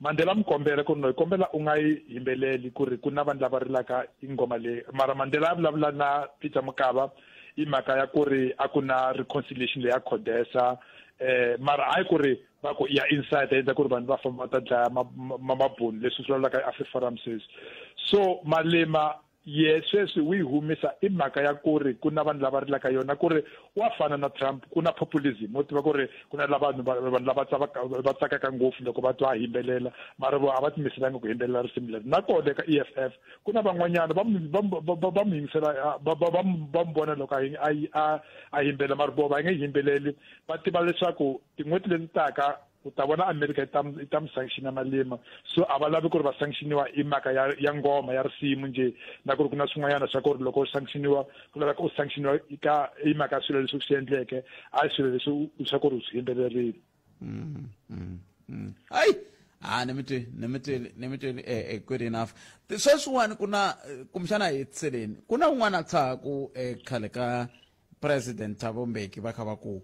Mandela mkombela ku ri no kombela u nga yi yimbeleli ku ri ku na vanhu lava rilaka ingoma leyi mara Mandela a vulavula na Peter Mokaba i mhaka ya ku ri a ku na reconciliation leyi ya Codesa mara a yi ku ri va ku ya inside endla ku ri vanhu va famba va ta dlaya mabunu leswi swi vulavulaka AfriForum sweswi so Malema ye sweswi wi humisa i mhaka ya ku ri ku na vanhu lava rilaka yona ku ri wa fana na Trump ku na populism mo tiva ku ri ku na vanhu lava va tsakaka ngopfu loko va twa yimbelela mara vo a va timiselanga ku yimbelela risimu leri nakona ka EFF ku na van'wanyana va mi yingisela va mbona loko a yimbela mara vo va nge yimbeleli va tiva leswaku tin'hweti leti taka u ta vona America i ta mi sanctiona Malema so a va lavi ku ri va sanctioniwa i mhaka ya ngoma ya risimu nje na ku ri ku na swin'wanyana swa ku ri loko u sanctioniwa ku laveka u sanctioniwa i mhaka ya swilo leswi swi endleke a hi swilo leswi swa ku ri swi yimbelerile hayi ni mi twi good enough sweswiwani ku na kumbexana hi tiseleni ku na un'wana a tshaku khale ka president Thabo Mbeki va kha va ku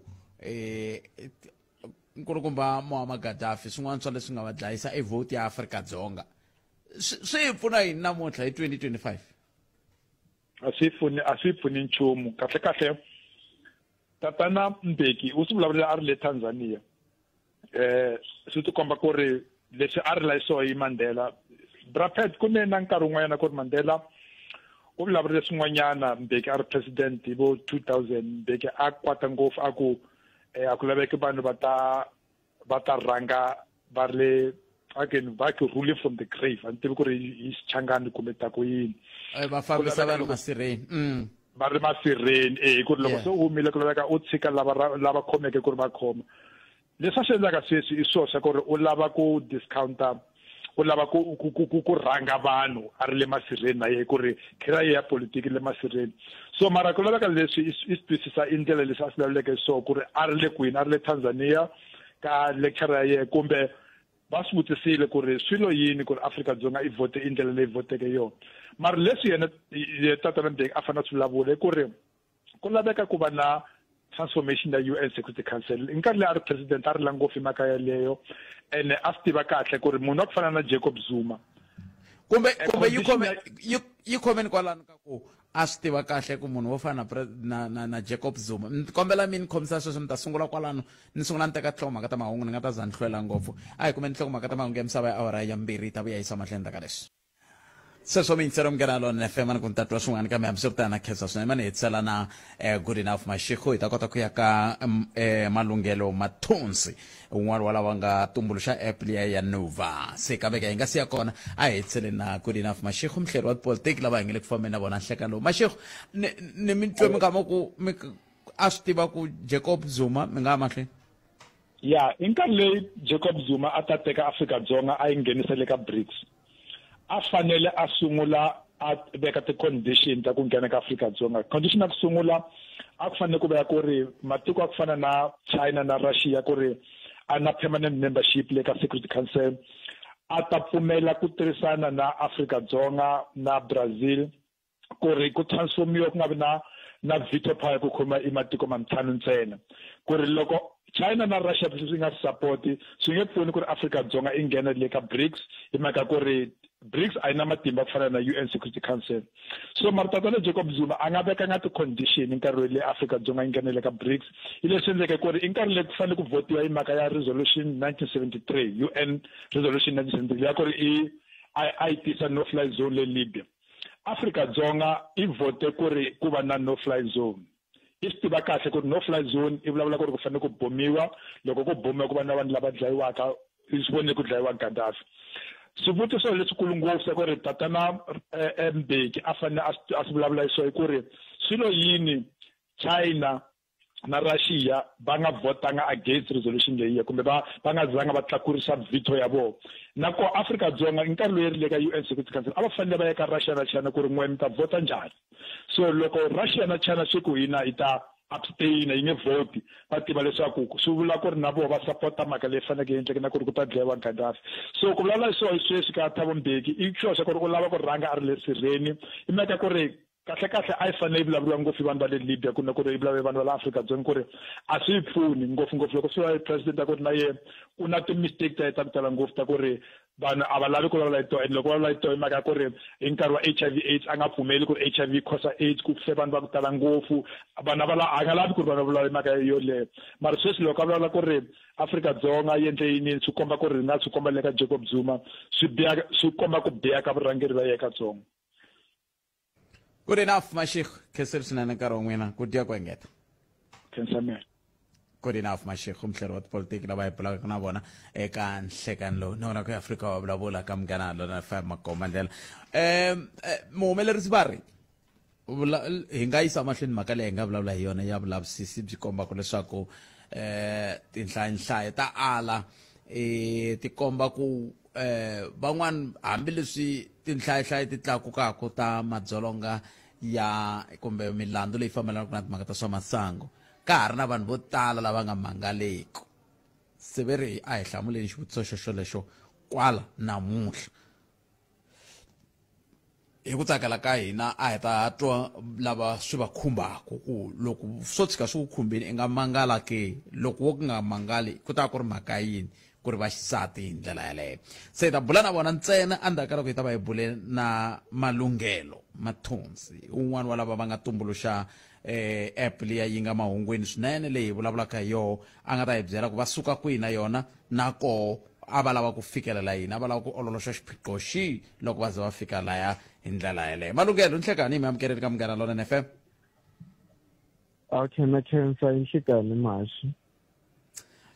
nkulukumba Muammar Gaddafi swin'wana swa leswi nga va dlayisa vote ya Afrika-Dzonga swi hi pfuna yini namuntlha hi 2025 a swi pfuni nchumu kahle tatana Mbeki u swi vulavula a ri le Tanzania swi ti komba ku ri leswi a ri layiso hi Mandela Brapet ku ne na nkarhi wun'wanyana ku ri Mandela u vulavule swin'wanyana Mbeki a ri president hi vo 2000 Mbeki a kwata ngopfu a ku laveki vanhu va ta rhanga va ri le again va ku ruling from the grave a ni tivi ku ri hi xichangani kumbe ta ku yini va fambisa vanhu masirheni va ri masirheni ku ri loko se u humile ku laveka u tshika lava khomeke ku ri va khoma leswi a swi endlaka sweswi i swona swa ku ri u lava ku discounta u lava ku rhanga vanhu a ri le masirheni na yehe ku ri khera ya politiki le masirheni so mara ku laveka leswi i twisisa i ndlela leswi a swi lavuleke so ku ri a ri le kwini a ri le Tanzania ka lecture ya yehe kumbe va swi vutisile ku ri swilo yini ku ri Afrika-Dzonga i vote i ndlela leyi voteke yona mara leswi yena tatana Mbeki a fanele swi vulavula ku ri ku laveka ku va na transformation ya UN Security Council i nkarhi leyi a ri president a ri langopfi mhaka yaleyo ene a swi tiva kahle ku ri munhu wa ku fana na Jacob Zuma kumbe yi khomeni kwalano ka ku a swi tiva kahle ku munhu wo fana na Jacob Zuma ni kombela mi ni khomisa sweswo ni ta sungula kwalano ni sungula ni teka nhlokomhaka ta mahungu ni nga ta za ni hlwela ngopfu a hi kumeni nhlokomhaka ta mahungu ya misava ya awara ya 2 ta vuya yisa mahlweni ka leswi sweswo mi yingisela munghana lona FM ni ku ni ta twa swin'wana kambe hambiswiritana khensa swinene mani hetisela na Good Enough Mashego hi ta kota ku ya ka Malungelo Mathonsi un'wana wa lava nga tumbuluxa app liya ya Nova se kaveka hi nga siya kona a hi hetisele na Good Enough Mashego mhleri wa politiki lava hi nge le ku fambeni na vona nhlekani lowu Mashego ni mi twe mi kama ku a swi tiva ku Jacob Zuma mi nga mahlweni ya i nkarhi leyi Jacob Zuma a ta teka Afrika-Dzonga a yi nghenisele ka BRICS a fanele a sungula a veka ti-condition ta ku nghena ka Afrika-Dzonga condition ya ku sungula a ku fanele ku veka ku ri matiko a ku fana na China na Russia ku ri a na permanent membership le ka Security Council a ta pfumela ku tirhisana na Afrika-Dzonga na Brazil ku ri ku transformiwa ku nga vi na veto power ku khoma i matiko mantlhanu ntsena ku ri loko China na Russia swi nga support swi nge pfuni ku ri Afrika-Dzonga i nghena le ka BRICS hi mhaka ku ri BRICS a yi na matimba ku fana na UN Security Council so maritatana Jacob Zuma a nga vekanga ti-condition i nkarhi leyi Afrika-Dzonga yi nghenele ka BRICS hi leswi endleke ku ri i nkarhi leyi ku fanele ku votiwa hi mhaka ya resolution 1973 UN resolution 1973 ya ku ri a yi tisa no fly zone le Libya Afrika-Dzonga i vote ku ri ku va na no fly zone i swi tiva kahle ku ri no fly zone i vulavula ku ri ku fanele ku bomiwa loko ku bomiwa ku va na vanhu lava dlayiwaka i swi vone ku dlayiwa Gaddafi swivutiso leswikulu ngopfu ku ri tatana Mbeki a fanele a swi vulavula hi swona ku ri swilo yini China na Russia va nga votanga against resolution leyi kumbe va nga zanga va tlakurisa veto ya vona nako Afrika-Dzonga i nkarhi loyi ri le ka UN Security Council a va fanele va ya ka Russia na China ku ri n'we mi ta vota njhani so loko Russia na China swi ku hina hi ta abstain yi nge voti va tiva leswaku swi vula ku ri na vona va sapota mhaka leyi faneleke yi endleke na ku ri ku ta dlayiwa Gaddafi so ku vulavula hi sweswi ka Thabo Mbeki i sure xa ku ri u lava ku rhanga a ri le sirheni i mhaka ku ri kahle a yi fanele yi vulavuriwa ngopfu hi vanhu va le Libya ku na ku ri yi vulavula vanhu va la Afrika-Dzonga ku ri a swi yi pfuni ngopfungopfu loko swi va president a ku ri na yena ku na ti-mistake ta ku tala ngopfu ta ku ri vanhu a va lavi ku vulavula hi tona and loko va vulavula hi tona hi mhaka ku ri hi nkarhi wa HIV AIDS a nga pfumeli ku ri HIV causa AIDS ku fe vanhu va ku tala ngopfu vanhu a nga lavi ku ri vanhu va vulavula hi mhaka yoleyo mara sweswi loko a vulavula ku ri Afrika-Dzonga yi endle yini swi komba ku ri nga swi komba le ka Jacob Zuma swi komba ku biha ka vurhangeri va yena katsongo Good Enough Mashego kheseri swinene nkarhi wa n'wina ku dya ku engeta khensa mina Good Enough Mashego mhleri wa tipolitiki lava hi bulaka na vona eka nhlekani lowu ni vona ku Afrika wa vulavula ka munghana lona FM Makoma Ndlela muhumelerisi va ri hi nga yisa mahlweni mhaka leyi hi nga vulavula hi yona ya vulavisisi byi komba ku leswaku tinhlayo ta ala ti komba ku van'wana hambileswi tinhlayo ti tlakukaka ta madzolonga ya kumbe milandzu leyi fambelanaka na timhaka ta swa masangu ka ha ri na vanhu vo tala lava nga mangaleki se ve ri a hi hlamuleni xivutiso xexo lexo kwala namuntlha hi ku tsakela ka hina a hi ta twa lava swi va khumbaka ku loko swo tshika swi ku khumbini i nga mangala ke loko wo ku nga mangali ku ta ku ri mhaka yini ku ri vaxisati hi ndlela yaleyo se hi ta bula na vona ntsena endzhaku ka loko hi ta va hi bule na Malungelo Mathonsi un'wana wa lava va nga tumbuluxa app leyi yi nga mahungwini swinene leyi hi vulavulaka hi yona a nga ta hi byela ku va suka kwihi na yona na koho a va lava ku fikelela yini a va lava ku ololoxa xiphiqo xi loko va ze va fika laya hi ndlela yaleyo. Malungelo nhlekani mi amukeleni ka Munghana Lonene FM. Okay, na khensa inhlekani mashi.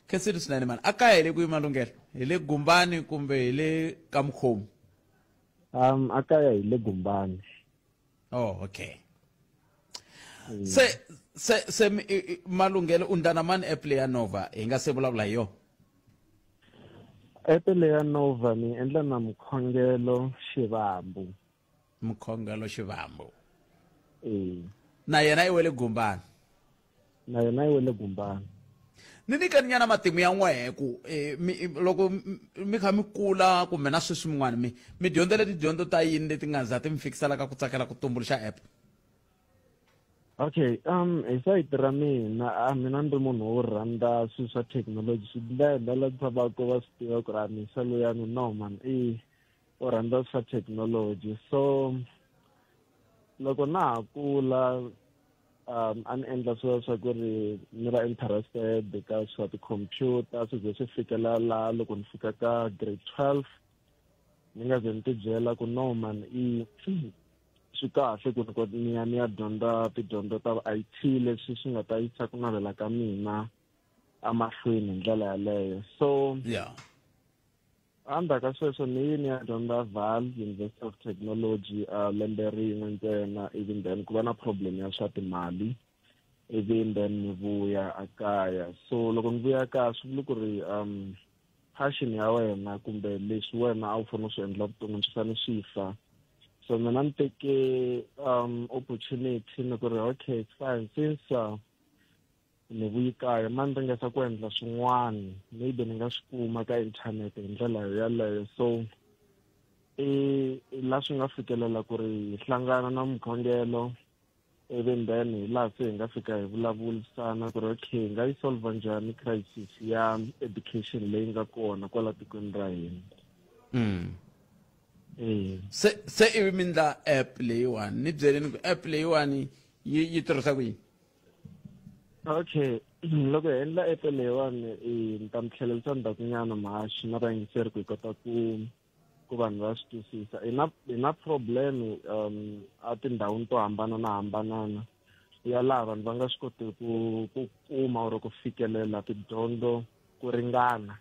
Khensile swinene mani a kaya hi le kwihi Malungelo hi le Gumbani kumbe hi le ka Mukhomi? A kaya hi le Gumbani. Oh, okay. Se Malungelo undana mani app leya Nova hi nga se vulavula hi yona? App leya Nova ni endla na Mkhongelo Xivambu. Mkhongelo Xivambu. Na yena i wele Gumbani? Na yena i wele Gumbani. Ni nyika nyana matimu ya n'wehe ku loko mi kha mi kula kumbe na sweswi min'wana mi dyondzele tidyondzo ta yini leti nga za ti mi fikiselaka ku tsakela ku tumbuluxa app? Okay, hi sayiti ra mina mina ndi munhu wo rhandza swilo swa thekinoloji swidlela lava va swi tiva ku ri misa loyani no man i wo rhandza swa thekinoloji so loko na ha kula a ni endla swilo swa ku ri ni va interested ka swa tikhompyuta swi ze swi fikela laha loko ni fika ka grade 12 ni nga ze ni ti byela ku no man swi kahle ku ni ya dyondza tidyondzo ta IT leswi swi nga ta yisa ku navela ka mina amahlweni hi ndlela yaleyo so endzhaku ka sweswo ni ya dyondza Vaal University of Technology lembe rin'we ntsena even then ku va na problem ya swa timali even then ni vuya akaya so loko ni vuya kaya swi vula ku ri passion ya wena kumbe leswi wena a wu fanele swi endla vuton'wini swi fanele swi fa so mina ni teke opportunity ni ku ri okay it's fine since ni vuyi kaya ma ni ringesa ku endla swin'wana maybe ni nga swi kuma ka inthanete hi ndlela yaleyo so la swi nga fikelela ku ri hi hlangana na Mkhongelo even then hi laha se hi nga fika hi vulavurisana ku ri okay hi nga yi solve njhani crisis ya education leyi nga kona kwala tikweni ra hina. Se ivi mi ndla app leyiwani ni byeleni ku app leyiwani yi tirhisa ku yini? Okay, loko hi endla app leyiwani ni ta mi tlhelerisa ndhakunyana mahaxi na vayingiseri ku hi kota ku vanhu va swi twisisa hi na problem a tindhawini to hambanana ya laha vanhu va nga swi koti ku kuma or ku fikelela tidyondzo ku ringana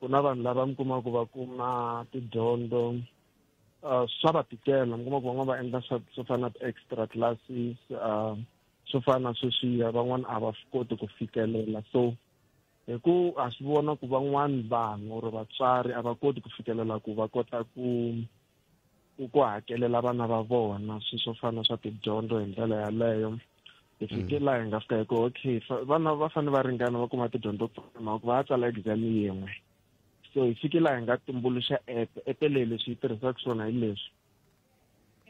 ku na vanhu lava mi kumaka va kuma tidyondzo swa va tikela mi kuma ku van'wana va endla swo fana na extra classes swo fana na sweswiya van'wana a va swi koti ku fikelela so hi ku a swi vona ku van'wana vanhu or vatswari a va koti ku fikelela ku va kota ku hakelela vana va vona swilo swo fana swa tidyondzo hi ndlela yaleyo hi fike laha hi nga fika hi ku okay vana va fanele va ringana va kuma tidyondzo to fana ku va ya tsala exam yin'we so hi fike laha hi nga tumbuluxa app leyi leswi yi tirhisaka swona hi leswi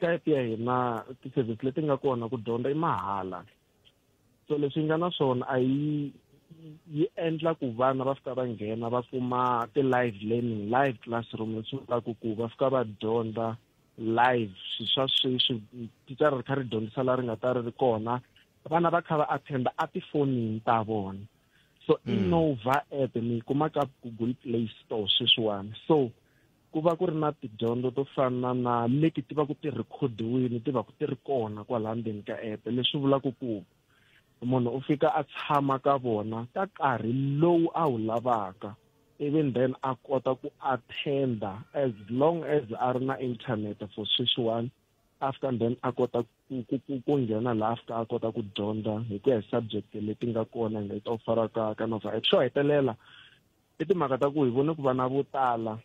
ka app ya hina ti-service leti nga kona ku dyondza i mahala so leswi yi nga na swona a yi endla ku vana va fika va nghena va kuma ti-live learning live classroom leswi vulaka ku va fika va dyondza live swa sweswi titsari ri kha ri dyondzisa laha ri nga ta ri kona vana va kha va attenda a tifonini ta vona so Nova app ni kuma ka Google Play Store sweswiwani so ku va ku ri na tidyondzo to fana na leti ti va ku ti rekhodiwini ti va ku ti ri kona kwala ndzeni ka app leswi vulaka ku munhu u fika a tshama ka vona ka nkarhi lowu a wu lavaka even then a kota ku attenda as long as a ri na internet for sweswiwani after then a kota ku nghena laha after a kota ku dyondza hi ku ya hi subject leti nga kona hi nga ta fara ka Nova app xo hetelela i timhaka ta ku hi vone ku vana vo tala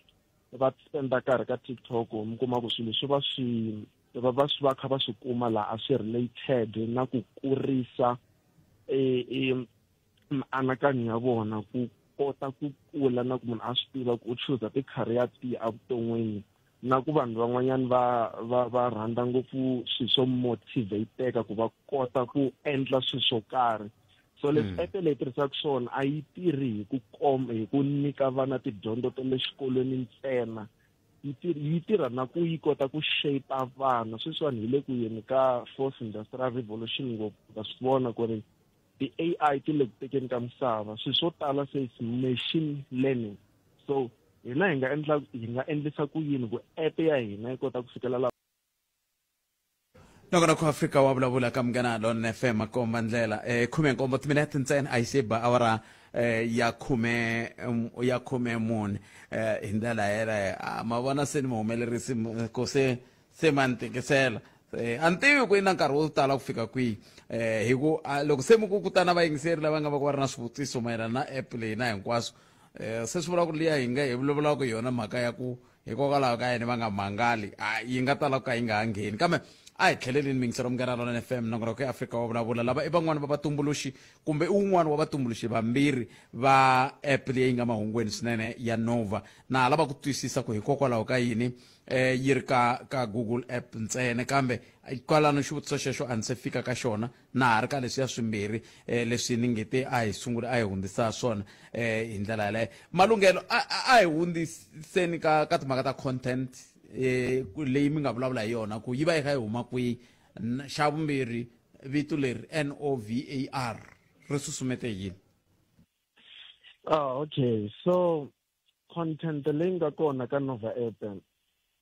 va spenda nkarhi ka TikTok mi kuma ku swilo swi va kha va swi kuma laha a swi related na ku kurisa mianakanyo ya vona ku kota ku kula na ku munhu a swi tiva ku u chuza ti-career tihi evuton'wini na ku vanhu van'wanyana va rhandza ngopfu swilo swo motivateka ku va kota ku endla swilo swo karhi. So leswi app leyi tirhisaka swona a yi tirhi hi ku nyika vana tidyondzo ta le xikolweni ntsena, yi tirha na ku yi kota ku shape vana. Sweswiwani hi le ku yeni ka fourth industrial revolution ngopfu ta swi vona ku ri ti-AI ti le ku tekeni ka misava, swilo swo tala se is machine learning. So hina hi nga endlisa ku yini ku app ya hina yi kota ku fikelela nokona ku Afrika wa vulavula ka Munghana Lonene FM komba ndlela 19 timinete ntsena a yi se ba awara ya khume mune hi ndlela yeleyo ma vona se ni muhumelerisi ko se ma ni tikisela a ni tivi ku yi na nkarhi wo tala ku fika kwihi hi ku loko se mi ku kutana vayingiseri lava nga va ku va ri na swivutiso mayelana na app leyi na hinkwaswo se swi vula ku ri liya hi nga hi vulavulaka yona mhaka ya ku hikokwalaho ka yini va nga mangali yi nga tala ku ka yi nga ha ngheni kambe a hi tlhelelini mingisero Munghana Lonene FM nongonoko ya Afrika wa vulavula lava i van'wani va vatumbuluxi kumbe un'wana wa vatumbuluxi vambirhi va app leyi nga mahungweni swinene ya Nova na lava ku twisisa ku hikokwalaho ka yini yi ri ka Google app ntsena kambe kwalano xivutiso xexo a ni se fika ka xona na ha ri ka leswiya swimbirhi leswi ni ngete a hi sungula a hi hundzisa swona hi ndlela yaleyo Malunghelo a hi hundziseni ka timhaka ta content leyi mi nga vulavula hi yona ku yi va yi kha yi huma kwihi xa vumbirhi vito leri NOVAR ri susumete yini? Okay, so content leyi nga kona ka Nova app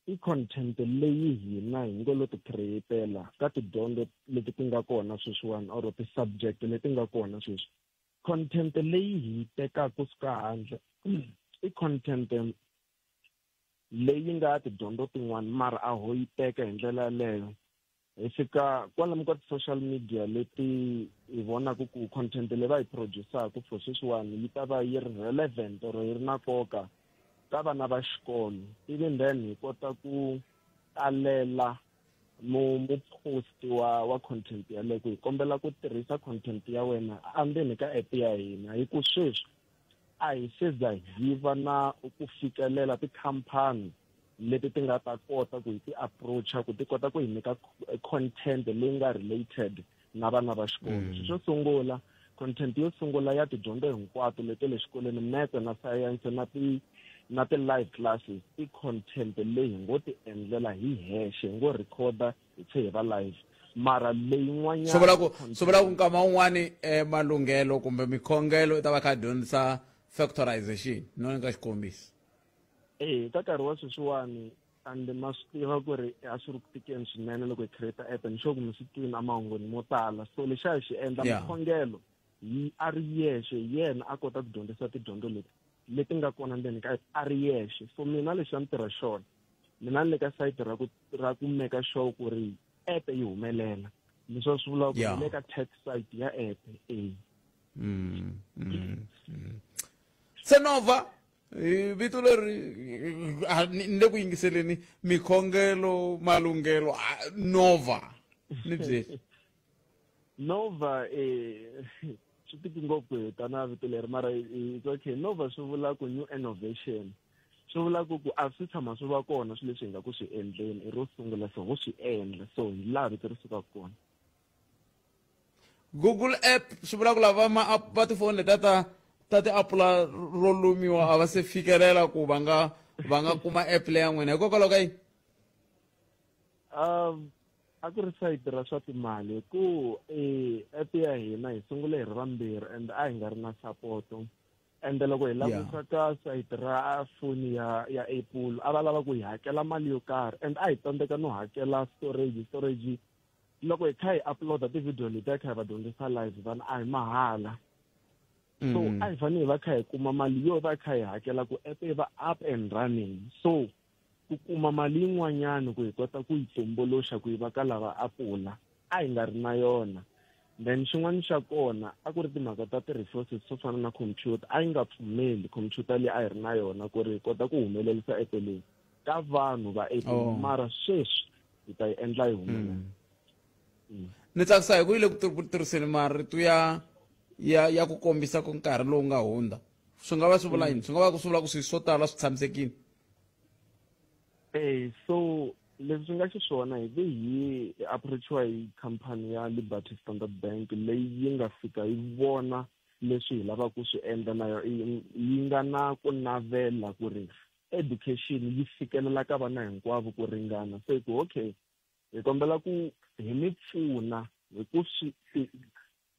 i content leyi hina hi ngo lo ti createla ka tidyondzo leti ti nga kona sweswiwani or ti-subject leti nga kona sweswi. Content leyi hi tekaka kusuka handle i content leyi nga tidyondzo tin'wana mara a ho yi teka hi ndlela yaleyo hi fika kwalomu ka ti-social media leti hi vonaka ku content leyi va yi produce-aka for sweswiwani yi ta va yi ri relevant or yi ri na nkoka ka vana va xikolo even then hi kota ku talela mu-post wa content yaleyo ku hi kombela ku tirhisa content ya wena andzeni ka app ya hina hi ku sweswi a hi seza hi va na ku fikelela tikhampani leti ti nga ta kota ku hi ti approacha ku ti kota ku hi nyika content leyi nga related na vana va xikolo. Xo sungula content yo sungula ya tidyondzo hinkwato leti le xikolweni math na science na ti-live classes i content leyi hi ngo ti endlela hi hexe hi ngo recorda hi tlhe hi va live mara leyin'wanyana swi vula ku nkama wun'wani Malunghelo kumbe mikhongelo i ta va kha dyondzisa factorization no nga xikombiso ka nkarhi wa sweswiwani ande ma swi tiva ku ri a swi ri ku tikeni swinene loko hi create app ni sure ku mi swi tivini emahungwini mo tala so lexi a hi xi endla mikhongelo a ri yexe yena a kota ku dyondzisa tidyondzo leti nga kona ndzeni ka a ri yexe so mina lexi a ni tirha xona mina ni le ka site ra ku make sure ku ri app yi humelela leswi swi vula ku le ka tech site ya app se Nova vito leri ni le ku yingiseleni mikhongelo Malunghelo Nova ni byeli Nova swi tiki ngopfu hi tana vito leri mara it's okay Nova swi vula ku new innovation swi vula ku a swi tshama swi va kona swilo leswi hi nga ku swi endleni i ro sungula so ho swi endla so hi laha vito ri suka kona. Google app swi vula ku lava va tifoni leta ta ti-apula ro lumiwa a va se fikelela ku va nga kuma app leya n'wina hikokwalaho ka yini? A ku ri site ra swa timali ku app ya hina hi sungule hi ri vambirhi and a hi nga ri na support and loko hi langusa ka site ra foni ya Apple a va lava ku hi hakela mali yo karhi and a hi tsandzeka no hakela storage loko hi kha hi uploada ti-video leti a kha hi va dyondzisa live vanhu a hi mahala so a hi fanele hi va kha hi kuma mali yo va kha hi hakela ku app yi va up and running so ku kuma mali yin'wanyana ku hi kota ku yi tumbuluxa ku yi va ka lava Apula a hi nga ri na yona then xin'wana xa kona a ku ri timhaka ta ti-resources swo fana na computer a yi nga pfumeli computer leyi a hi ri na yona ku ri hi kota ku humelerisa app leyi ka vanhu va Apple mara sweswi hi ta yi endla yi humelela. Ni tsakisa hi ku yi le ku tirhiseni marito ya ku kombisa ku nkarhi lowu nga hundza swi nga va swi vula yini swi nga va ku swi vula ku swilo swo tala swi tshamisekile So leswi nga xiswona hi approachiwa hi khampani ya Liberty Standard Bank leyi yi nga fika yi vona leswi hi lava ku swi endla nayo yi nga na ku navela ku ri education yi fikelela ka vana hinkwavo ku ringana. So okay, hi kombela ku hi mi pfuna hi ku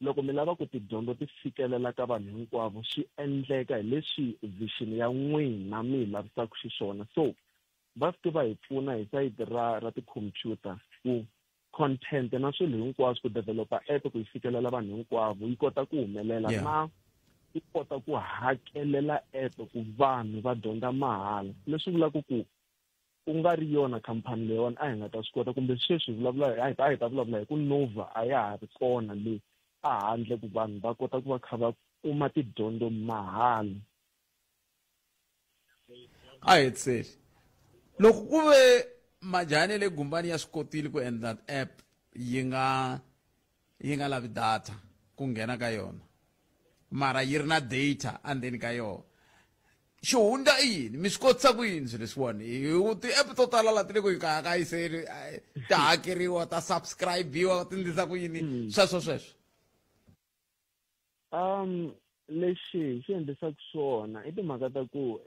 loko mi lava ku tidyondzo ti fikelela ka vanhu hinkwavo swi endleka hi leswi vision ya n'wina mi hi lavisaka xiswona. So va fike va hi pfuna hi sayiti ra tikhompyuta ku content na swilo hinkwaswo ku developa app ku yi fikelela vanhu hinkwavo yi kota ku humelela na yi kota ku hakelela app ku vanhu va dyondza mahala. Leswi vulaka ku nga ri yona khampani leyiwani a hi nga ta swi kota kumbe sweswi a hi ta vulavula hi ku Nova a ya ha ri kona leyi a handle ku vanhu va kota ku va kha va kuma tidyondzo mahala. A hi tseli loko ku ve majani le gumbani ya swi kotile ku endla app yi nga lavi data ku nghena ka yona mara yi ri na data endzeni ka yona, xi hundza yini? Mi swi kotisa ku yini swilo leswiwani? Ti-app to tala la ti le ku kayiseni ta hakeriwa ta subscribe-iwa ti endlisa ku yini sweswo? Lexi xi endlisaka swona i timhaka ta ku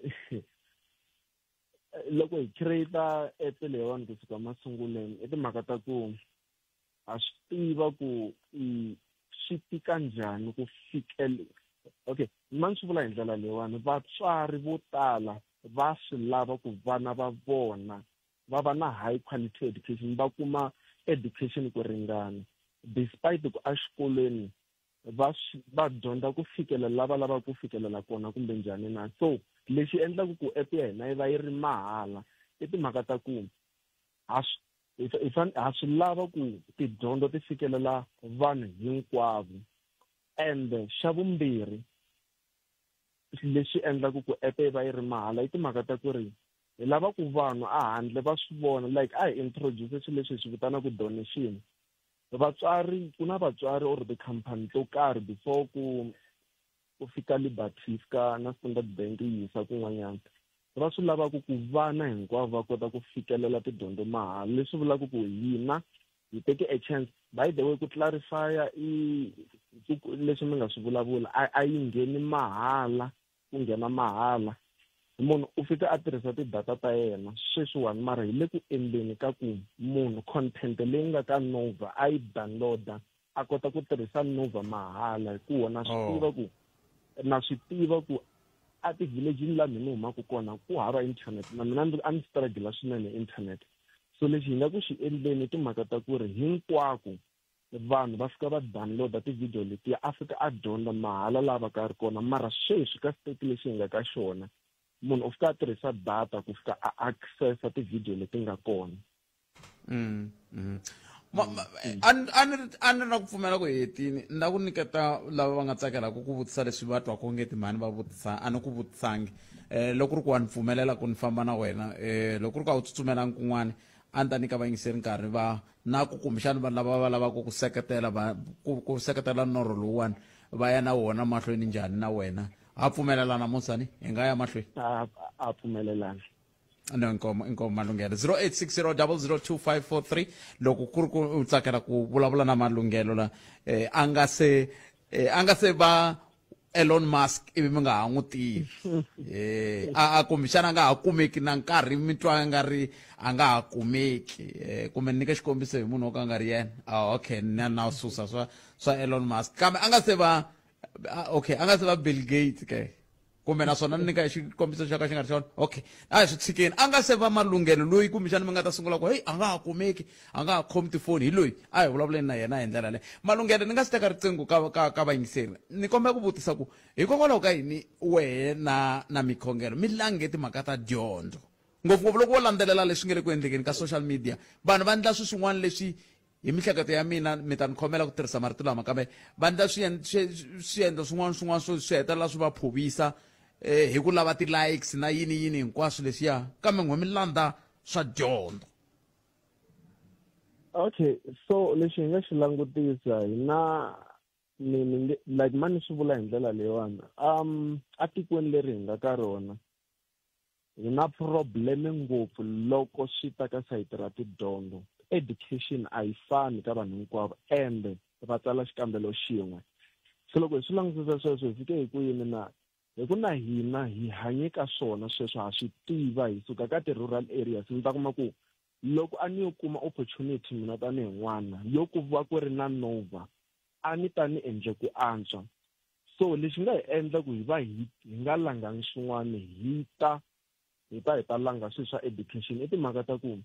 loko hi create app leyiwani kusuka masunguleni i timhaka ta ku ha swi tiva ku swi tika njhani ku okay, mani swi vula hi ndlela leyiwani, vatswari vo tala va swi lava ku vana va vona va va na high quality education, va kuma education ku ringana despite ku exikolweni va dyondza ku fikelela lava lava ku fikelela kona kumbe njhani na. So lexi endlaka ku app ya hina yi va yi ri mahala i timhaka ta ku ha swi lava ku tidyondzo ti fikelela vanhu hinkwavo. And xa vumbirhi lexi endlaka ku app yi va yi ri mahala i timhaka ta ku ri hi lava ku vanhu a handle va swi vona, like a hi introduce swilo leswi hi swi vitanaka donation. Vatswari ku na vatswari or tikhampani to karhi before ku fika Liberty ka na Standard Bank yi yisa kun'wanyana va swi lavaka ku vana hinkwavo va kota ku fikelela tidyondzo mahala. Leswi vulaka ku hina hi teke a chance, by the way ku clarifya leswi mi nga swi vulavula a yi ngheni mahala ku nghena mahala. Munhu u fika a tirhisa tidata ta yena sweswiwani mara hi le ku endleni ka ku munhu content leyi nga ka Nova a yi downloada a kota ku tirhisa Nova mahala. Hi ku wona swi tiva ku a ti-village la mina humaka kona ku hava internet na mina a ndzi struggle swinene internet. So lexi hi nga ku xi endleni timhaka ta ku ri hinkwako vanhu va fika va downloada ti-video letiya a fika a dyondza mahala lava ka ri kona. Mara sweswi ka state lexi hi nga ka xona munhu u fika a tirhisa data ku fika a accessa ti-video leti nga kona. A ni na ku pfumela ku hetini ni na ku nyiketa lava va nga tsakelaka ku vutisa leswi va twaka onge timhani va vutisa a ni ku vutisangi loko ri ku wa ni pfumelela ku ni famba na wena loko ri ku a wu tsutsumelangi kun'wana a ni ta nyika vayingiseri nkarhi va na ku kumbexani vanhu lava va lavaka ku seketela norho lowuwani va ya na wona mahlweni njhani na wena. Ha pfumelela namusani hi nga ya mahlweni? A pfumelelana. No, inkomo malunghelo 0860002543 loko ku ri ku u tsakela ku vulavula na malunghelo la a nga se va Elon Musk ivi mi nga ha n'wi tivi a kumbexana a nga ha kumeki na nkarhi mi twa nga ri a nga ha kumeki kumbe ni nyike xikombiso hi munhu wo ka nga ri yena okay na susa swa Elon Musk kambe a nga se va Bill Gates ke kumbe naswona ni nyika xikombiso xa ka xi nga ri xona okay a hi swi tshikeni a nga se va malunghelo loyi kumbexana mi nga ta sungula ku a nga ha kumeki a nga ha khomi tifoni hi loyi a hi vulavuleni na yena hi ndlela leyo. Malunghelo ni nga si teka riqingho ka vayingiseri ni kombela ku vutisa ku hikokwalaho ka yini wehe na mikhongelo mi lange timhaka ta dyondzo ngopfungopfu loko wo landzelela leswi nga le ku endlekeni ka social media vanhu va endla swin'wana leswi hi mihleketo ya mina mi ta ni khomela ku tirhisa marito lama kambe va endla swiendlo swin'wana swi hetelela swi va phovisa hi ku lava ti-likes na yini hinkwaswo leswiya kambe n'we mi landza swa dyondzo. Okay, so lexi hi nga xi langutisa hi na like mani swi vula hi ndlela leyiwani a tikweni leri hi nga ka rona hi na problem ngopfu loko swi ta ka sayiti ra tidyondzo. Education a yi fani ka vanhu hinkwavo ende va tsala xikambelo xin'we. Se loko hi swi langutisa sweswo hi fike hi ku yini na hi ku na hina hi hanye ka swona sweswo ha swi tiva hi suka ka ti-rural areas. Ni ta kuma ku loko a ni yo kuma opportunity mina tanihi n'wana yo ku va ku ri na Nova a ni ta ni endle ku antswa. So lexi nga hi endla ku hi va hi nga langangi swin'wana hi ta langa swilo swa education i timhaka ta ku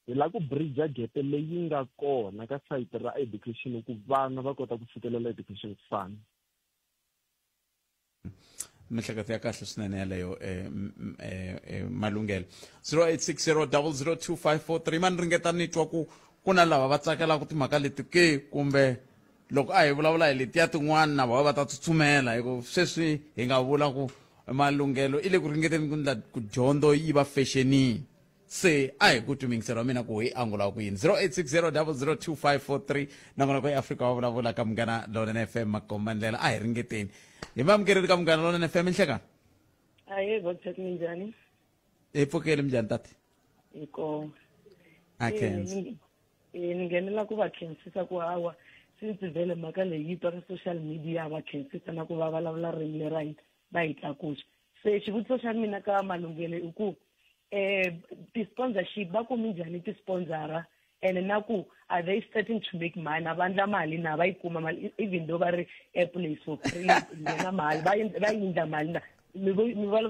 hi la ku bridge gap leyi nga kona ka site ra education ku vana va kota ku fikelela education ku fana. Mihleketo ya kahle swinene yaleyo Malungelo 0860002543 man ringeta ni twa ku kuna lava va tsakelaka timhaka leti ke kumbe loko a hi vulavula hi letiya tin'wana na va ta tsutsumela hikuva sweswi hi nga vula ku Malungelo i le ku ringeteni ku endla ku dyondzo yi va fashionini. Se a hi ku tumingisela mina ku hi angula ku yini 0860002543 nakona ku eAfrika wa vulavula ka Munghana Lonene FM Makombandlela a hi ringeteni hi mamukeri ka Munghana Lonene FM Nhleka aye Dr. Minjani pfukeli minjani tati iko ni ngenela ku va khensisa ku hawa since vele mhaka leyi twa ka social media va khensisa na ku va vulavula ririmi le right va yi tlakuxa. Se xivutiso xa mina ka Malungelo i ku ti-sponsorship va kumi njhani ti-sponsora and na ku are they starting to make money avandla mali na va yi kuma mali even though va ri airplace for free nghena mali va yindla mali na mi vulavula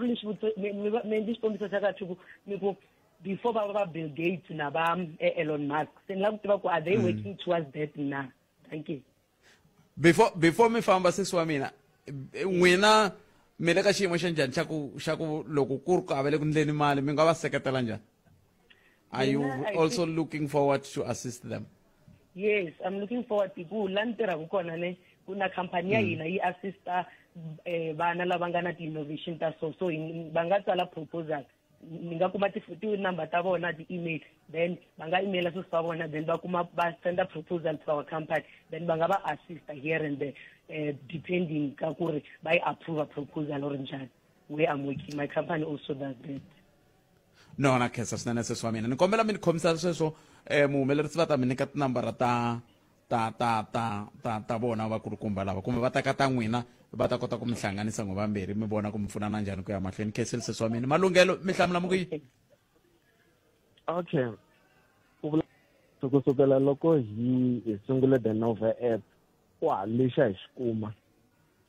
mi ndzi xikombiso xa kahle ku mi ku before va Bill Gates na va Elon Musk se ni lava ku tiva ku are they working towards that na? Thank you. Before mi famba sesi wa mina n'wina mi le ka xiyimo xa njhani xa ku loko ku ri ku avele ku ndleni mali mi nga va seketela njhani? Are you also looking forward to assist them? Yes, I'm looking forward to ku la ni tirhaka kona ne ku na khampani ya hina yi assista vana lava nga na ti-innovation ta so va nga tsala proposal ni nga kuma ti-number ta vona ti-email then va nga emaila swilo swa vona then va send a proposal to our company then va nga va assista here and there depending ka ku ri va yi approve a proposal or njhani. Where I'm working my company also does that. No na khensa swinene sesi wa mina ni kombela mi ni khomisa sweswo muhumelerisi va ta mi nyika tinambara ta vona vakulukumba lava kumbe va teka ta n'wina va ta kota ku mi hlanganisa ngo vambirhi mi vona ku mi pfunana njhani ku ya mahlweni. Khensile sesi wa mina Malungelo mi hlamula mukuyi. Okay kusukela loko hi sungule the Nova app wa lexa hi xikuma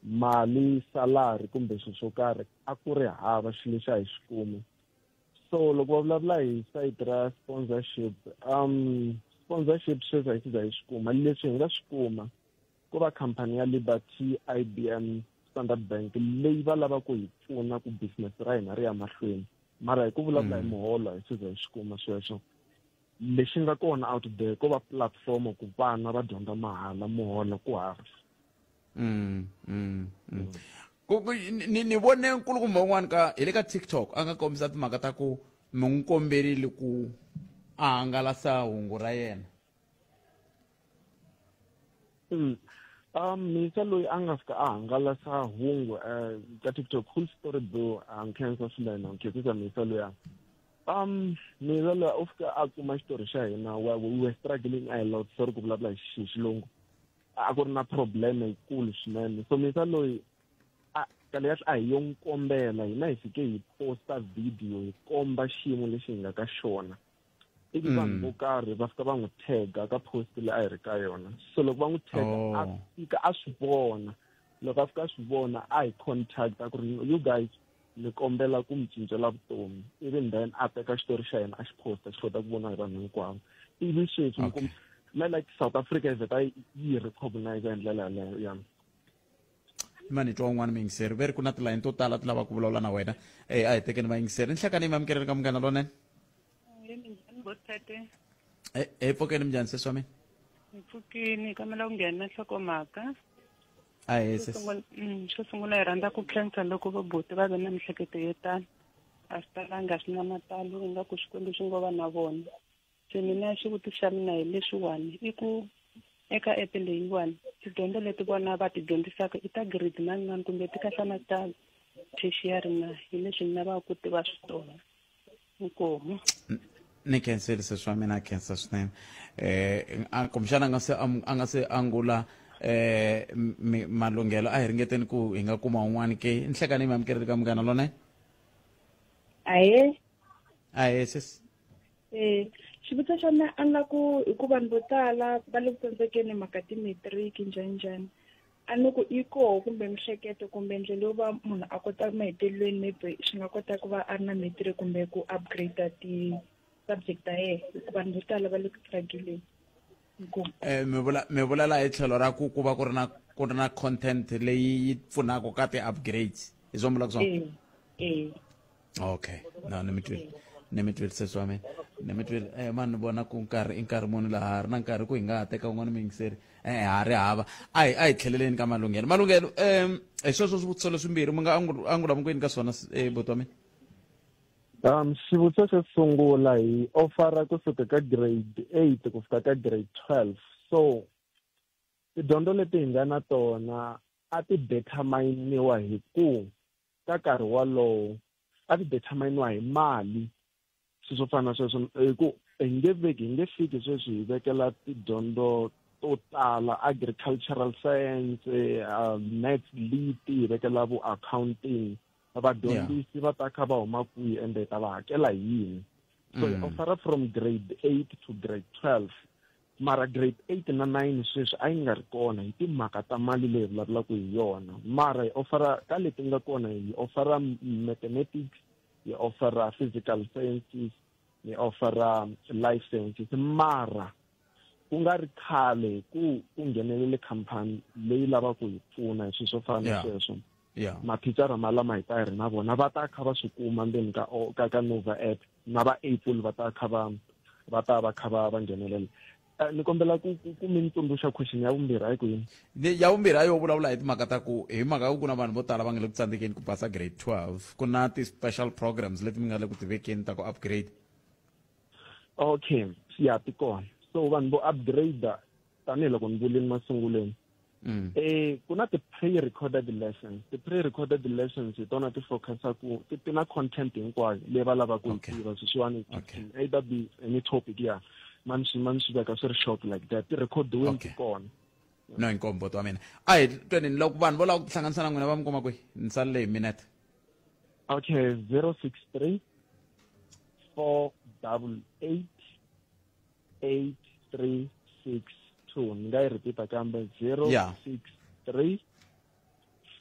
mali salary kumbe swilo swo karhi a ku ri hava xilo lexa hi xikuma. So loko va vulavula hi site ra sponsorship sweswi hi siza hi xikuma leswi hi nga swi kuma ku va khampani ya Liberty IBM Standard Bank leyi va lava ku hi pfuna ku business ra hina ri ya mahlweni mara hi ku vulavula hi muholo hi siza hi xikuma sweswo. Lexi nga kona out there ko va platform ku vana va dyondza mahala muholo ku hava. Ni vone nkulukumba wun'wana ka hi le ka TikTok a nga kombisa timhaka ta ku mi n'wi komberile ku a hangalasa hungu ra yena. Misa loyi a nga fika a hangalasa hungu ka TikTok full story bro khensa swinene nkhensa Misa loyi mina loyi u fika a kuma xitori xa hina we were struggling a lot sorry ku vulavula hi xilungu a ku ri na problem yikulu swinene. So Misa loyi kale ya a hi yo n'wi kombela hina hi fike hi posta video hi komba xiyimo lexi hi nga ka xona ivi vanhu vo karhi va fika va n'wi tega ka post leyi a hi ri ka yona. So loko va n'wi tega a fika a swi vona loko a fika a swi vona a hi contact a ku ri you guys ni kombela ku mi cincela vutomi even then a teka xitori xa yena a xi posta xi kota ku vona hi vanhu hinkwavo ivi sweswi like South Africa yi vheta yi recognize hi ndlela yaleyo ya mani twa un'wana miyingiseri ve ri ku na tilayini to tala ti lava ku vulavula na wena a hi tekeni vayingiseri Nhlekani mi amukeleni ka Munghana Lonene pfukeni minjhani sesi wa mina ni pfukini kamela ku nghena nhlokomhaka xo sungula hi rhandza ku khensa loko vabuti va ve na mihleketo yo tani a swi talanga swi na matalo ingaku swikwembu swi ngo va na vona. Se mina xivutiso xa mina hi leswiwani i ku eka app leyiwani tidyondzo leti vona va ti dyondzisaka i ta grade 9 kumbe ti kahla na ta tertiary na hi leswi ni lavaka ku tiva switona. inkomo ni cancel seswa mina cancel swinene kumshana angase angula malungelo a hi ringeteni ku hi nga kuma un'wana ke nhlekani mi amukeri ka mugana lona aye sis xivutiso xa mina a nga ku hi ku vanhu vo tala va le ku tsandzekeni mhaka ti-matric njhanjhani a ni ku i koho kumbe mihleketo kumbe ndlela yo va munhu a kota mahetelelweni maybe swi nga kota ku va a ri na matric kumbe ku upgrade ti-subject ta yena hikuva vanhu vo tala va le ku struggleni mi vula la hi tlhelo ra ku va ku ri na content leyi yi pfunaka ka ti-upgrades hi swo vula ku swona okay no ni mi twile sesi wa mina ni mi twile mani ni vona ku i nkarhi muni laha ha ri na nkarhi ku hi nga ha teka un'wana mingiseri ha ri hava a hi tlheleleni ka malunghelo hi sweswo swivutiso leswimbirhi mi nga angula mukweni ka swona buti wa mina xivutiso xo sungula hi ofara kusuka ka grade 8 ku fika ka grade 12 so tidyondzo leti hi nga na tona a ti determiniwa hi ku ka nkarhi walowo a ti determiniwa hi mali swilo swo fana na sweswo hi ku hi nge fiki sweswi hi vekela tidyondzo to tala agricultural science maths lit hi vekela vo accounting vadyondzisi va ta kha va huma kwihi ende ta va hakela hi yini so hi ofara from grade 8 to grade 12 mara grade 8 na 9 sweswi a yi nga ri kona hi timhaka ta mali leyi vulavulaka hi yona mara hi ofara ka leti nga kona hi ofara mathematics hi ofara physical sciences hi ofara life sciences mara ku nga ri khale ku nghenelele khampani leyi lavaka hi pfuna hi swilo swo fana na sweswo mathicara malama hi ta hi ri na vona va ta kha va swi kuma ndzeni ka Nova app na va Apple va ta kha va nghenelela ni kombela ku mi tsundzuxa question ya vumbirhi ayi ku yini ya vumbirhi ayo vulavula hi timhaka ta ku hi mhaka ku na vanhu vo tala va nga le ku tsandzekeni ku pasa grade 12 ku na ti-special programs leti mi nga le ku tivekeni ta ku upgrade okay ya ti kona so vanhu vo upgrade tanihiloko ni vulini masunguleni ku na ti-pre-recorded lessons hi tona ti focusa ku ti na content hinkwayo leyi va lavaka ku yi tiva sweswiwani either be any topic man swi veka swi ri short like that ti-recordiweni ti kona no inkombo to mina a hi tweni loko vanhu vo lava ku tihlanganisa na n'wina va mi kuma kwihi ni salele hi minute okay 063 488 8362 ni nga yi repeat kambe 063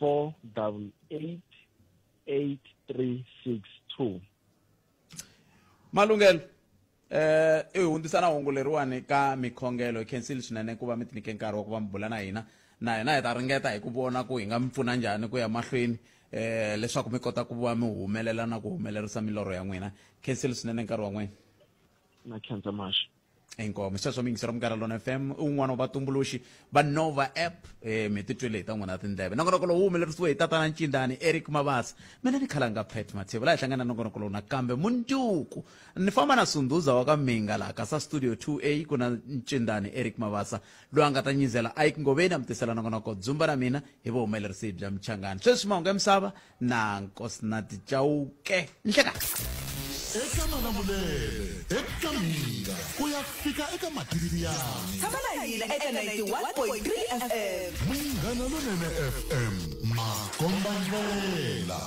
488 8362 malungelo i hundzisana hungu leriwani ka mikhongelo hi cancel swinene ku va mi tinike nkarhi wa ku va mi bula na hina hi ta ringeta hi ku vona ku hi nga mi pfuna njhani ku ya mahlweni leswaku mi kota ku va mi humelela na ku humelerisa milorho ya n'wina cancel swinene nkarhi wa n'wina na khensa maxa inkomo sweswo mingisero Munghana Lonene FM un'wana wa vatumbuluxi va Nova app mi titwele hi ta n'wina tindleve nongonoko lowu humelerisiwe hi tatana Ncindani Eric Mabasa mina ni khalanga Pet Mathebo la hi hlangana nongonoko lowu nakambe mundzuku ni famba na Sunduza wa ka Minga la ka sa studio 2A ku na Ncindani Eric Mabasa loyi a nga ta nyizela Ike Ngoveni a mi tisela nongonoko dzumba ra mina hi vuhumelerisi bya Mchangani sweswi mahungu ya misava na nkosi na ticauke nhleka eka Malamulele eka Minga ku ya fika eka Matiriyani tshama na hina eka 91.3 FM Munghana Lonene FM makomba ndlela